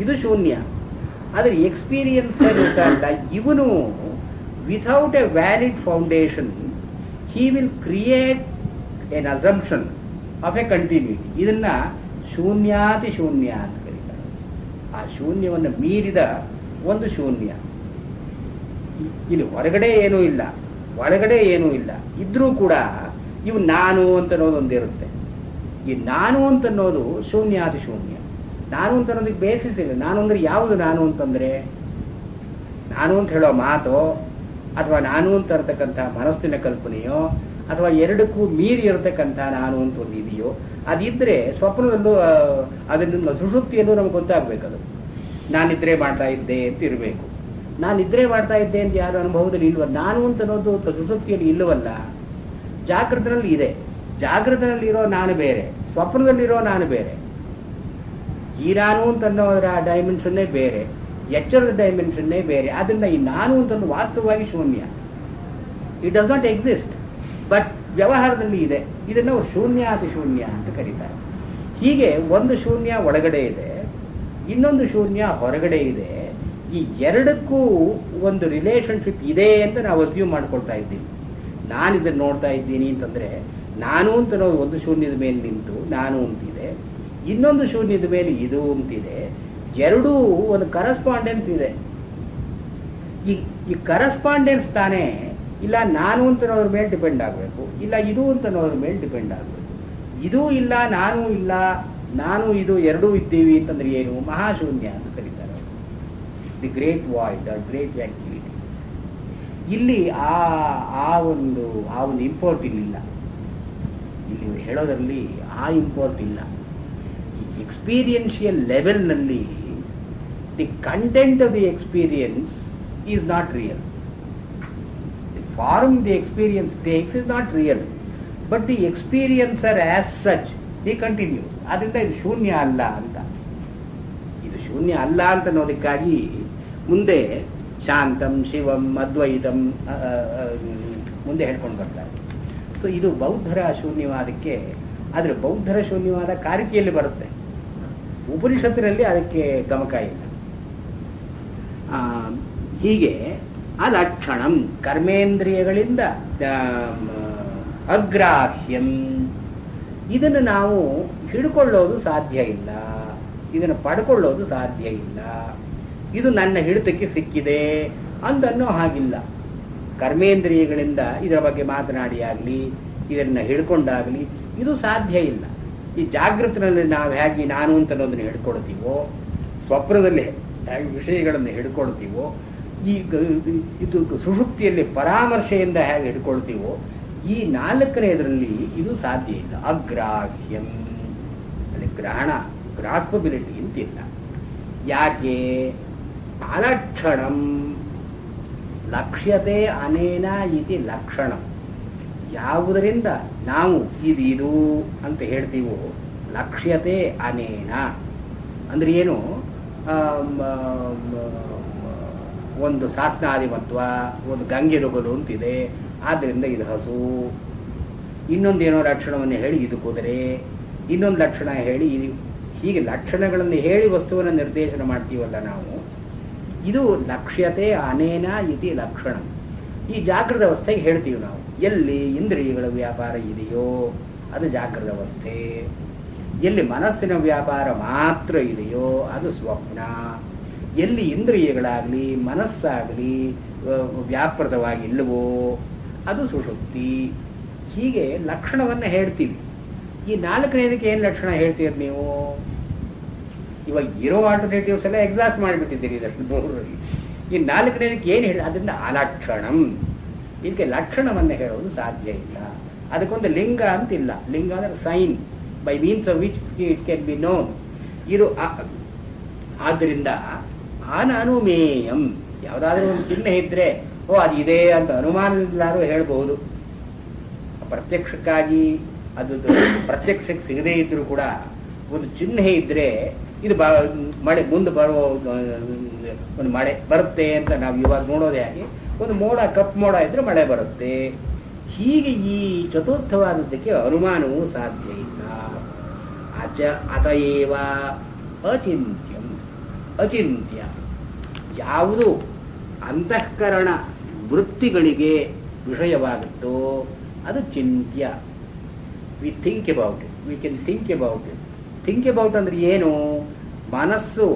ಇದು ಶೂನ್ಯ. ಆದರೆ ಎಕ್ಸ್ಪೀರಿಯನ್ಸರ್ ಇರ್ತಲ್ಲ, ಇವನು without a valid foundation he will create an assumption of a continuity. ಇದನ್ನ ಶೂನ್ಯಾತಿ ಶೂನ್ಯ ಅಂತ ಕರೀತಾರೆ. ಆ ಶೂನ್ಯವನ್ನು ಮೀರಿದ ಒಂದು ಶೂನ್ಯ. ಇಲ್ಲಿ ಹೊರಗಡೆ ಏನೂ ಇಲ್ಲ, ಒಳಗಡೆ ಏನೂ ಇಲ್ಲ, ಇದ್ರೂ ಕೂಡ ಇವು ನಾನು ಅಂತ ಅನ್ನೋದೊಂದಿರುತ್ತೆ. ಈ ನಾನು ಅಂತನ್ನೋದು ಶೂನ್ಯಾದಿ ಶೂನ್ಯ. ನಾನು ಅಂತ ಅನ್ನೋದಕ್ಕೆ ಬೇಸಿಸ್ ಇಲ್ಲ. ನಾನು ಅಂದ್ರೆ ಯಾವುದು? ನಾನು ಅಂತಂದ್ರೆ ನಾನು ಅಂತ ಹೇಳೋ ಮಾತೋ, ಅಥವಾ ನಾನು ಅಂತ ಇರತಕ್ಕಂಥ ಮನಸ್ಸಿನ ಕಲ್ಪನೆಯೋ, ಅಥವಾ ಎರಡಕ್ಕೂ ಮೀರಿ ಇರತಕ್ಕಂಥ ನಾನು ಅಂತ ಒಂದು ಇದೆಯೋ, ಅದಿದ್ರೆ ಸ್ವಪ್ನದಲ್ಲೂ ಅದನ್ನು ಸುಷುಪ್ತಿಯಲ್ಲೂ ನಮ್ಗೆ ಗೊತ್ತಾಗಬೇಕದು. ನಾನಿದ್ರೆ ಮಾಡ್ತಾ ಇದ್ದೆ ಅಂತ ಇರಬೇಕು. ನಾನಿದ್ರೆ ಮಾಡ್ತಾ ಇದ್ದೆ ಅಂತ ಯಾರು ಅನುಭವದಲ್ಲಿ ಇಲ್ವ? ನಾನು ಅಂತ ಅನ್ನೋದು ಸುಷುಪ್ತಿಯಲ್ಲಿ ಇಲ್ಲವಲ್ಲ, ಜಾಗೃತನಲ್ಲಿ ಇದೆ. ಜಾಗೃತನಲ್ಲಿರೋ ನಾನು ಬೇರೆ, ಸ್ವಪ್ನದಲ್ಲಿರೋ ನಾನು ಬೇರೆ. ಈ ನಾನು ಅಂತ ಅನ್ನೋದರ ಡೈಮೆನ್ಷನ್ನೇ ಬೇರೆ, ಎಚ್ಚರದ ಡೈಮೆನ್ಷನ್ನೇ ಬೇರೆ. ಆದ್ರಿಂದ ಈ ನಾನು ಅಂತ ವಾಸ್ತವವಾಗಿ ಶೂನ್ಯ. It does not exist, but ವ್ಯವಹಾರದಲ್ಲಿ ಇದೆ. ಇದನ್ನು ಅವರು ಶೂನ್ಯ ಅತಿ ಶೂನ್ಯ ಅಂತ ಕರೀತಾರೆ. ಹೀಗೆ ಒಂದು ಶೂನ್ಯ ಒಳಗಡೆ ಇದೆ, ಇನ್ನೊಂದು ಶೂನ್ಯ ಹೊರಗಡೆ ಇದೆ. ಈ ಎರಡಕ್ಕೂ ಒಂದು ರಿಲೇಶನ್ಶಿಪ್ ಇದೆ ಅಂತ ನಾವು ಅಸ್ಯೂಮ್ ಮಾಡ್ಕೊಳ್ತಾ ಇದ್ದೀವಿ. ನಾನು ಇದನ್ನು ನೋಡ್ತಾ ಇದ್ದೀನಿ ಅಂತಂದ್ರೆ, ನಾನು ಅಂತ ನಾವು ಒಂದು ಶೂನ್ಯದ ಮೇಲೆ ನಿಂತು ನಾನು ಅಂತಿದೆ, ಇನ್ನೊಂದು ಶೂನ್ಯದ ಮೇಲೆ ಇದು ಅಂತಿದೆ. ಎರಡೂ ಒಂದು ಕರೆಸ್ಪಾಂಡೆನ್ಸ್ ಇದೆ. ಈ ಕರೆಸ್ಪಾಂಡೆನ್ಸ್ ತಾನೇ ಇಲ್ಲ ನಾನು ಅಂತ ಅನ್ನೋದ್ರ ಮೇಲೆ ಡಿಪೆಂಡ್ ಆಗಬೇಕು, ಇಲ್ಲ ಇದು ಅಂತ ಅನ್ನೋದ್ರ ಮೇಲೆ ಡಿಪೆಂಡ್ ಆಗಬೇಕು. ಇದೂ ಇಲ್ಲ, ನಾನು ಇಲ್ಲ, ನಾನು ಇದು ಎರಡೂ ಇದ್ದೀವಿ ಅಂತಂದ್ರೆ ಏನು? ಮಹಾಶೂನ್ಯ ಅಂತ ಕರೀತಾರೆ. The great void, the great vacuity. ಇಲ್ಲಿ ಆ ಒಂದು ಇಂಪೋರ್ಟ್ ಇಲ್ಲಿಲ್ಲ. ಇಲ್ಲಿ ಹೇಳೋದ್ರಲ್ಲಿ ಆ ಇಂಪೋರ್ಟ್ ಇಲ್ಲ. ಎಕ್ಸ್ಪೀರಿಯನ್ಷಿಯಲ್ ಲೆವೆಲ್ನಲ್ಲಿ the content of the experience is not real. The form the experience takes is not real, but the experiencer as such he continues. ಅದರಿಂದ ಇದು ಶೂನ್ಯ ಅಲ್ಲ ಅಂತ. ಶೂನ್ಯ ಅಲ್ಲ ಅಂತ ಅನ್ನೋದಕ್ಕಾಗಿ ಮುಂದೆ ಶಾಂತಂ ಶಿವಂ ಅದ್ವೈತಂ ಮುಂದೆ ಹೇಳ್ಕೊಂಡು ಬರ್ತಾರೆ. ಸೊ ಇದು ಬೌದ್ಧರ ಶೂನ್ಯವಾದಕ್ಕೆ. ಆದರೆ ಬೌದ್ಧರ ಶೂನ್ಯವಾದ ಕಾರಿಕೆಯಲ್ಲಿ ಬರುತ್ತೆ, ಉಪನಿಷತ್ತಿನಲ್ಲಿ ಅದಕ್ಕೆ ಗಮಕ ಇಲ್ಲ. ಹೀಗೆ ಅಲಕ್ಷಣಂ ಕರ್ಮೇಂದ್ರಿಯಗಳಿಂದ ಅಗ್ರಾಹ್ಯಂ, ಇದನ್ನು ನಾವು ಹಿಡ್ಕೊಳ್ಳೋದು ಸಾಧ್ಯ ಇಲ್ಲ, ಇದನ್ನು ಪಡ್ಕೊಳ್ಳೋದು ಸಾಧ್ಯ ಇಲ್ಲ, ಇದು ನನ್ನ ಹಿಡಿತಕ್ಕೆ ಸಿಕ್ಕಿದೆ ಅಂತನ್ನೋ ಹಾಗಿಲ್ಲ. ಕರ್ಮೇಂದ್ರಿಯಗಳಿಂದ ಇದರ ಬಗ್ಗೆ ಮಾತನಾಡಿ ಆಗಲಿ, ಇದನ್ನು ಹಿಡ್ಕೊಂಡಾಗಲಿ ಇದು ಸಾಧ್ಯ ಇಲ್ಲ. ಈ ಜಾಗೃತಿನಲ್ಲಿ ನಾವು ಹೇಗೆ ನಾನು ಅಂತ ಅನ್ನೋದನ್ನು ಹಿಡ್ಕೊಳ್ತೀವೋ, ಸ್ವಪ್ನದಲ್ಲಿ ಹೇಗೆ ವಿಷಯಗಳನ್ನು ಹಿಡ್ಕೊಳ್ತೀವೋ, ಈ ಇದು ಸುಷುಪ್ತಿಯಲ್ಲಿ ಪರಾಮರ್ಶೆಯಿಂದ ಹೇಗೆ ಹಿಡ್ಕೊಳ್ತೀವೋ, ಈ ನಾಲ್ಕನೇದರಲ್ಲಿ ಇದು ಸಾಧ್ಯ ಇಲ್ಲ. ಅಗ್ರಾಹ್ಯಂ, ಅಲ್ಲಿ ಗ್ರಹಣ ಗ್ರಾಸ್ಪಬಿಲಿಟಿ ಅಂತಿಲ್ಲ. ಯಾಕೆ? ಅಲಕ್ಷಣಂ ಲಕ್ಷ್ಯತೆ ಅನೇನ ಇತಿ ಲಕ್ಷಣಂ. ಯಾವುದರಿಂದ ನಾವು ಇದು ಅಂತ ಹೇಳ್ತೀವೋ, ಲಕ್ಷ್ಯತೆ ಅನೇನ ಅಂದ್ರೆ ಏನು? ಒಂದು ಸಾಸ್ನಾದಿಮತ್ವ, ಒಂದು ಗಂಗೆಲುಗಲು ಅಂತಿದೆ, ಆದ್ದರಿಂದ ಇದು ಹಸು. ಇನ್ನೊಂದೇನೋ ಲಕ್ಷಣವನ್ನು ಹೇಳಿ ಇದು ಕುದುರೆ, ಇನ್ನೊಂದು ಲಕ್ಷಣ ಹೇಳಿ ಇದು, ಹೀಗೆ ಲಕ್ಷಣಗಳನ್ನು ಹೇಳಿ ವಸ್ತುವನ್ನು ನಿರ್ದೇಶನ ಮಾಡ್ತೀವಲ್ಲ ನಾವು, ಇದು ಲಕ್ಷ್ಯತೆ ಅನೇನ ಇತಿ ಲಕ್ಷಣ. ಈ ಜಾಗೃತ ಅವಸ್ಥೆಗೆ ಹೇಳ್ತೀವಿ ನಾವು. ಎಲ್ಲಿ ಇಂದ್ರಿಯಗಳ ವ್ಯಾಪಾರ ಇದೆಯೋ ಅದು ಜಾಗೃತ ಅವಸ್ಥೆ, ಎಲ್ಲಿ ಮನಸ್ಸಿನ ವ್ಯಾಪಾರ ಮಾತ್ರ ಇದೆಯೋ ಅದು ಸ್ವಪ್ನ, ಎಲ್ಲಿ ಇಂದ್ರಿಯಗಳಾಗಲಿ ಮನಸ್ಸಾಗಲಿ ವ್ಯಾಪೃತವಾಗಿಲ್ಲವೋ ಅದು ಸುಷುಪ್ತಿ. ಹೀಗೆ ಲಕ್ಷಣವನ್ನು ಹೇಳ್ತೀವಿ. ಈ ನಾಲ್ಕನೇದಕ್ಕೆ ಏನು ಲಕ್ಷಣ ಹೇಳ್ತೀರಿ ನೀವು? ಇವಾಗ ಇರೋ ಆಲ್ಟರ್ನೇಟಿವ್ಸ್ ಎಲ್ಲ ಎಕ್ಸಾಸ್ಟ್ ಮಾಡಿಬಿಟ್ಟಿದ್ದೀರಿ ಇದಷ್ಟು ದೂರದಲ್ಲಿ. ಈ ನಾಲ್ಕನೇದಕ್ಕೆ ಏನು ಹೇಳಿ? ಅದರಿಂದ ಅಲಕ್ಷಣಂ. ಇದಕ್ಕೆ ಲಕ್ಷಣವನ್ನು ಹೇಳೋದು ಸಾಧ್ಯ ಇಲ್ಲ. ಅದಕ್ಕೊಂದು ಲಿಂಗ ಅಂತಿಲ್ಲ. ಲಿಂಗ ಅಂದರೆ sign by means of which it can be known. ಇದು ಆದ್ದರಿಂದ ಅನನುಮೇಯಂ, ಯಾವುದಾದ್ರೂ ಒಂದು ಚಿಹ್ನೆ ಇದ್ರೆ ಓ ಅದು ಇದೆ ಅಂತ ಅನುಮಾನದಿಂದಲಾದ್ರೂ ಹೇಳ್ಬಹುದು. ಪ್ರತ್ಯಕ್ಷಕ್ಕಾಗಿ ಅದು ಪ್ರತ್ಯಕ್ಷಕ್ಕೆ ಸಿಗದೇ ಇದ್ರೂ ಕೂಡ ಒಂದು ಚಿಹ್ನೆ ಇದ್ರೆ ಇದು ಮಳೆ ಮುಂದೆ ಬರೋ ಒಂದು ಮಳೆ ಬರುತ್ತೆ ಅಂತ ನಾವು ಇವಾಗ ನೋಡೋದೇ ಹಾಗೆ, ಒಂದು ಮೋಡ ಕಪ್ಪು ಮೋಡ ಇದ್ರೆ ಮಳೆ ಬರುತ್ತೆ. ಹೀಗೆ ಈ ಚತುರ್ಥವಾದದ್ದಕ್ಕೆ ಅನುಮಾನವೂ ಸಾಧ್ಯ ಇಲ್ಲ. ಅತಏವ ಅಚಿಂತ್ಯಂ, ಅಚಿಂತ್ಯ ಯಾವುದು ಅಂತಃಕರಣ ವೃತ್ತಿಗಳಿಗೆ ವಿಷಯವಾಗುತ್ತೋ ಅದು ಚಿಂತ್ಯ. We think about it, we can think about it. Think about ಅಂದ್ರೆ ಏನು? ಮನಸ್ಸು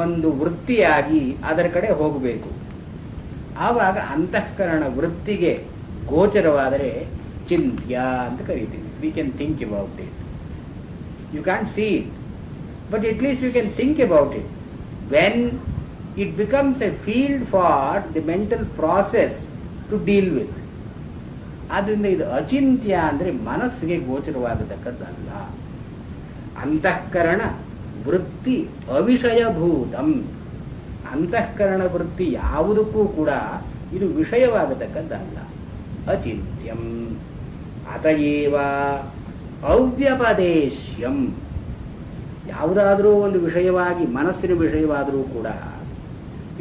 ಒಂದು ವೃತ್ತಿಯಾಗಿ ಅದರ ಕಡೆ ಹೋಗಬೇಕು. ಆವಾಗ ಅಂತಃಕರಣ ವೃತ್ತಿಗೆ ಗೋಚರವಾದರೆ ಚಿಂತ್ಯ ಅಂತ ಕರೀತೀವಿ. We can think about it. You can't see it, but at least you can think about it. When it becomes a field for the mental process to deal with. ಆದ್ದರಿಂದ ಇದು ಅಚಿಂತ್ಯ ಅಂದರೆ ಮನಸ್ಸಿಗೆ ಗೋಚರವಾಗತಕ್ಕದ್ದಲ್ಲ. ಅಂತಃಕರಣ ವೃತ್ತಿ ಅವಿಷಯಭೂತಂ. ಅಂತಃಕರಣ ವೃತ್ತಿ ಯಾವುದಕ್ಕೂ ಕೂಡ ಇದು ವಿಷಯವಾಗತಕ್ಕದ್ದಲ್ಲ. ಅಚಿಂತ್ಯಂ ಅತಯೇವ ಅವ್ಯಪದೇಶ್ಯಂ. ಯಾವುದಾದರೂ ಒಂದು ವಿಷಯವಾಗಿ ಮನಸ್ಸಿನ ವಿಷಯವಾದರೂ ಕೂಡ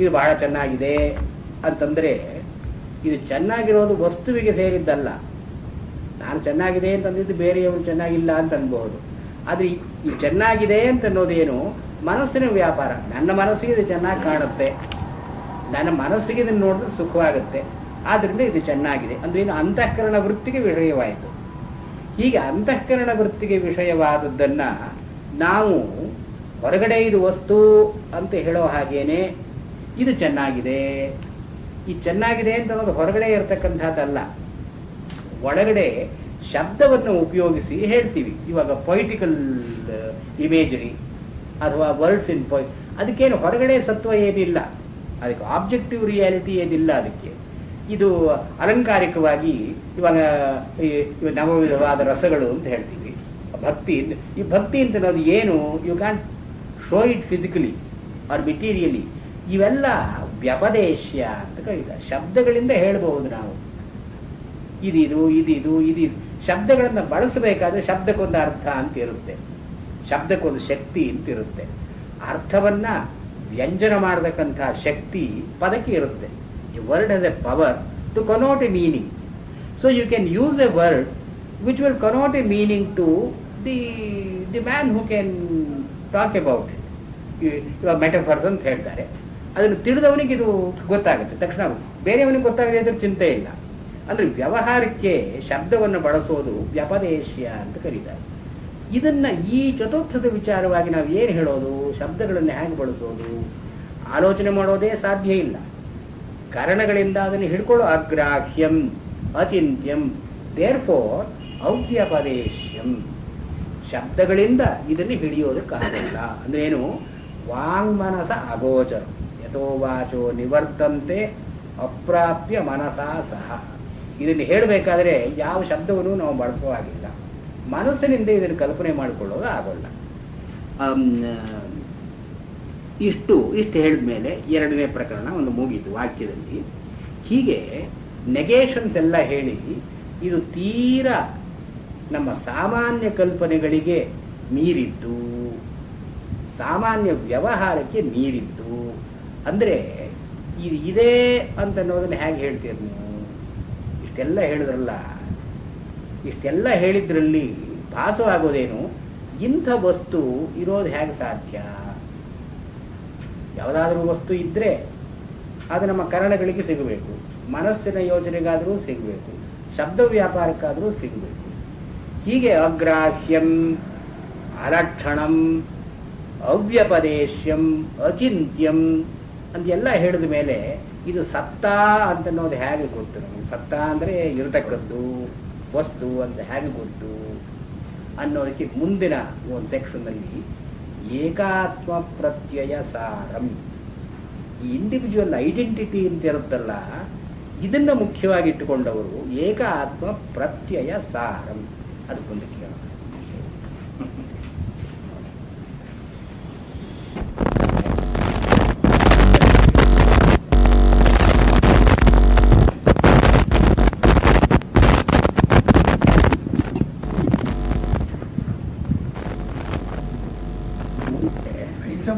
ಇದು ಬಹಳ ಚೆನ್ನಾಗಿದೆ ಅಂತಂದರೆ ಇದು ಚೆನ್ನಾಗಿರೋದು ವಸ್ತುವಿಗೆ ಸೇರಿದ್ದಲ್ಲ. ನಾನು ಚೆನ್ನಾಗಿದೆ ಅಂತಂದಿದ್ದು ಬೇರೆಯವರು ಚೆನ್ನಾಗಿಲ್ಲ ಅಂತ ಅನ್ಬಹುದು. ಆದರೆ ಈ ಚೆನ್ನಾಗಿದೆ ಅಂತ ಅನ್ನೋದೇನು? ಮನಸ್ಸಿನ ವ್ಯಾಪಾರ. ನನ್ನ ಮನಸ್ಸಿಗೆ ಇದು ಚೆನ್ನಾಗಿ ಕಾಣುತ್ತೆ, ನನ್ನ ಮನಸ್ಸಿಗೆ ಇದನ್ನು ನೋಡಿದ್ರೆ ಸುಖವಾಗುತ್ತೆ, ಆದ್ದರಿಂದ ಇದು ಚೆನ್ನಾಗಿದೆ ಅಂದ್ರೆ ಏನು? ಅಂತಃಕರಣ ವೃತ್ತಿಗೆ ವಿಷಯವಾಯಿತು. ಹೀಗೆ ಅಂತಃಕರಣ ವೃತ್ತಿಗೆ ವಿಷಯವಾದದ್ದನ್ನು ನಾವು ಹೊರಗಡೆ ಇದು ವಸ್ತು ಅಂತ ಹೇಳೋ ಹಾಗೇನೆ ಇದು ಚೆನ್ನಾಗಿದೆ. ಈ ಚೆನ್ನಾಗಿದೆ ಅಂತ ಅನ್ನೋದು ಹೊರಗಡೆ ಇರತಕ್ಕಂಥದ್ದಲ್ಲ, ಒಳಗಡೆ ಶಬ್ದವನ್ನು ಉಪಯೋಗಿಸಿ ಹೇಳ್ತೀವಿ. ಇವಾಗ ಪೊಯಿಟಿಕಲ್ ಇಮೇಜರಿ ಅಥವಾ ವರ್ಡ್ಸ್ ಇನ್ ಅದಕ್ಕೇನು ಹೊರಗಡೆ ಸತ್ವ ಏನಿಲ್ಲ, ಅದಕ್ಕೆ ಆಬ್ಜೆಕ್ಟಿವ್ ರಿಯಾಲಿಟಿ ಏನಿಲ್ಲ. ಅದಕ್ಕೆ ಇದು ಅಲಂಕಾರಿಕವಾಗಿ ಇವಾಗ ನವವಿಧವಾದ ರಸಗಳು ಅಂತ ಹೇಳ್ತೀವಿ. ಭಕ್ತಿ, ಈ ಭಕ್ತಿ ಅಂತ ಅನ್ನೋದು ಏನು? You can show it physically or materially. ಇವೆಲ್ಲ ವ್ಯಪದೇಶ್ಯ ಅಂತ ಕರೀತಾರೆ. ಶಬ್ದಗಳಿಂದ ಹೇಳಬಹುದು ನಾವು. ಇದಿದು ಇದಿದು ಇದಿದು. ಶಬ್ದಗಳನ್ನು ಬಳಸಬೇಕಾದ್ರೆ ಶಬ್ದಕ್ಕೊಂದು ಅರ್ಥ ಅಂತ ಇರುತ್ತೆ, ಶಬ್ದಕ್ಕೊಂದು ಶಕ್ತಿ ಅಂತ ಇರುತ್ತೆ. ಅರ್ಥವನ್ನ ವ್ಯಂಜನ ಮಾಡತಕ್ಕಂಥ ಶಕ್ತಿ ಪದಕ್ಕೆ ಇರುತ್ತೆ. A word has a power to connote a meaning. So you can use a word which will connote a meaning to the man who can talk about it. ಇವಾಗ ಮೆಟಫರ್ಸ್ ಅಂತ ಹೇಳ್ತಾರೆ, ಅದನ್ನು ತಿಳಿದವನಿಗೆ ಇದು ಗೊತ್ತಾಗುತ್ತೆ ತಕ್ಷಣ, ಬೇರೆಯವನಿಗೆ ಗೊತ್ತಾಗದೆ ಇದ್ರೆ ಚಿಂತೆ ಇಲ್ಲ. ಅಂದ್ರೆ ವ್ಯವಹಾರಕ್ಕೆ ಶಬ್ದವನ್ನು ಬಳಸೋದು ವ್ಯಪದೇಶ್ಯ ಅಂತ ಕರೀತಾರೆ. ಇದನ್ನ ಈ ಚತುರ್ಥದ ವಿಚಾರವಾಗಿ ನಾವು ಏನು ಹೇಳೋದು, ಶಬ್ದಗಳನ್ನು ಹೇಗೆ ಬಳಸೋದು, ಆಲೋಚನೆ ಮಾಡೋದೇ ಸಾಧ್ಯ ಇಲ್ಲ. ಕಾರಣಗಳಿಂದ ಅದನ್ನು ಹಿಡ್ಕೊಳ್ಳೋ ಅಗ್ರಾಹ್ಯಂ ಅಚಿಂತ್ಯಂ, ದೇರ್ ಫೋರ್ ಅವ್ಯಪದೇಶ್ಯಂ. ಶಬ್ದಗಳಿಂದ ಇದನ್ನು ಹಿಡಿಯೋದಕ್ಕಾಗಲ್ಲ. ಅಂದ್ರೆ ಏನು, ವಾಂಗ್ಮನಸ ಅಗೋಚರ ಯಥೋ ವಾಚೋ ನಿವರ್ತಂತೆ ಅಪ್ರಾಪ್ಯ ಮನಸಾ ಸಹ. ಇದನ್ನು ಹೇಳಬೇಕಾದ್ರೆ ಯಾವ ಶಬ್ದವನ್ನು ನಾವು ಬಳಸುವ ಹಾಗಿಲ್ಲ, ಮನಸ್ಸಿನಿಂದ ಇದನ್ನು ಕಲ್ಪನೆ ಮಾಡಿಕೊಳ್ಳೋದು ಆಗೋಲ್ಲ. ಇಷ್ಟು ಹೇಳಿದ ಮೇಲೆ ಎರಡನೇ ಪ್ರಕರಣ ಒಂದು ಮುಗೀತು ವಾಕ್ಯದಲ್ಲಿ. ಹೀಗೆ ನೆಗೇಷನ್ಸ್ ಎಲ್ಲ ಹೇಳಿ ಇದು ತೀರಾ ನಮ್ಮ ಸಾಮಾನ್ಯ ಕಲ್ಪನೆಗಳಿಗೆ ಮೀರಿದ್ದು, ಸಾಮಾನ್ಯ ವ್ಯವಹಾರಕ್ಕೆ ಮೀರಿದ್ದು. ಅಂದರೆ ಇದು ಇದೆ ಅಂತ ಅನ್ನೋದನ್ನ ಹೇಗೆ ಹೇಳ್ತೀರಿ ನೀವು? ಇಷ್ಟೆಲ್ಲ ಹೇಳಿದ್ರಲ್ಲ, ಇಷ್ಟೆಲ್ಲ ಹೇಳಿದ್ರಲ್ಲಿ ಭಾಸವಾಗೋದೇನು, ಇಂಥ ವಸ್ತು ಇರೋದು ಹೇಗೆ ಸಾಧ್ಯ? ಯಾವುದಾದ್ರೂ ವಸ್ತು ಇದ್ದರೆ ಅದು ನಮ್ಮ ಕರಣಗಳಿಗೆ ಸಿಗಬೇಕು, ಮನಸ್ಸಿನ ಯೋಚನೆಗಾದರೂ ಸಿಗಬೇಕು, ಶಬ್ದ ವ್ಯಾಪಾರಕ್ಕಾದರೂ ಸಿಗಬೇಕು. ಹೀಗೆ ಅಗ್ರಾಹ್ಯಂ ಅಲಕ್ಷಣಂ ಅವ್ಯಪದೇಶ್ಯಂ ಅಚಿಂತ್ಯಂ ಅಂತೆಲ್ಲ ಹೇಳಿದ ಮೇಲೆ ಇದು ಸತ್ತಾ ಅಂತನ್ನೋದು ಹೇಗೆ ಗೊತ್ತು ನಮಗೆ? ಸತ್ತಾ ಅಂದರೆ ಇರತಕ್ಕದ್ದು ವಸ್ತು ಅಂತ ಹೇಗೆ ಗೊತ್ತು ಅನ್ನೋದಕ್ಕೆ ಮುಂದಿನ ಒಂದು ಸೆಕ್ಷನ್ನಲ್ಲಿ ಏಕಾತ್ಮ ಪ್ರತ್ಯಯ ಸಾರಂ, ಈ ಇಂಡಿವಿಜುವಲ್ ಐಡೆಂಟಿಟಿ ಅಂತ ಇರುತ್ತಲ್ಲ, ಇದನ್ನ ಮುಖ್ಯವಾಗಿ ಇಟ್ಟುಕೊಂಡವರು ಏಕಾತ್ಮ ಪ್ರತ್ಯಯ ಸಾರಂ. ಅದಕ್ಕೊಂದು ಕೇಳ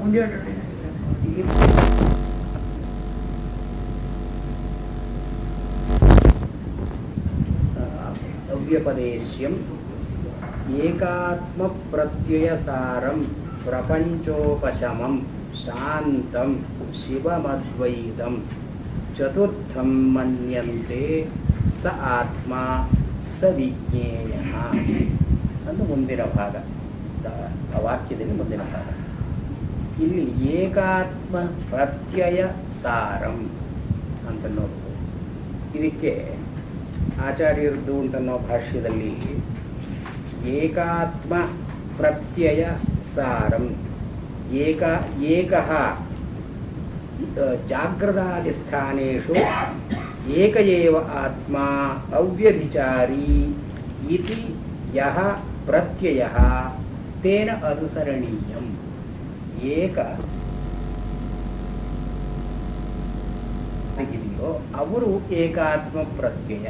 ಮುಂದೆ ಅವ್ಯಪದೇಶ್ಯಂ ಏಕಾತ್ಮ ಪ್ರತ್ಯಯ ಸಾರಂ ಪ್ರಪಂಚೋಪಶಮಂ ಶಾಂತಂ ಶಿವಮದ್ವೈತಂ ಚತುರ್ಥಂ ಮನ್ಯಂತೆ ಸ ಆತ್ಮ ಸ ವಿಜ್ಞೇಯ ಅಂತ ಮುಂದಿನ ಭಾಗ, ಆ ವಾಕ್ಯದಲ್ಲಿ ಮುಂದಿನ ಭಾಗ. ಇಲ್ಲಿ ಏಕಾತ್ಮ ಪ್ರತ್ಯಯ ಸಾರಂ ಅಂತನ್ನೋದು, ಇದಕ್ಕೆ ಆಚಾರ್ಯರದ್ದು ಅಂತನ್ನೋ ಭಾಷ್ಯದಲ್ಲಿ ಏಕಾತ್ಮ ಪ್ರತ್ಯಯ ಸಾರಂ ಏಕಃ ಜಾಗ್ರದಾದಿಸ್ಥಾನೇಷು ಏಕ ಏವ ಆತ್ಮ ಅವ್ಯಭಿಚಾರಿ ಇತಿ ಯಹ ಪ್ರತ್ಯಯಃ ತೇನ ಅನುಸರಣೀಯಂ. ಏಕ ಆಗಿದೆಯೋ ಅವರು ಏಕಾತ್ಮ ಪ್ರತ್ಯಯ.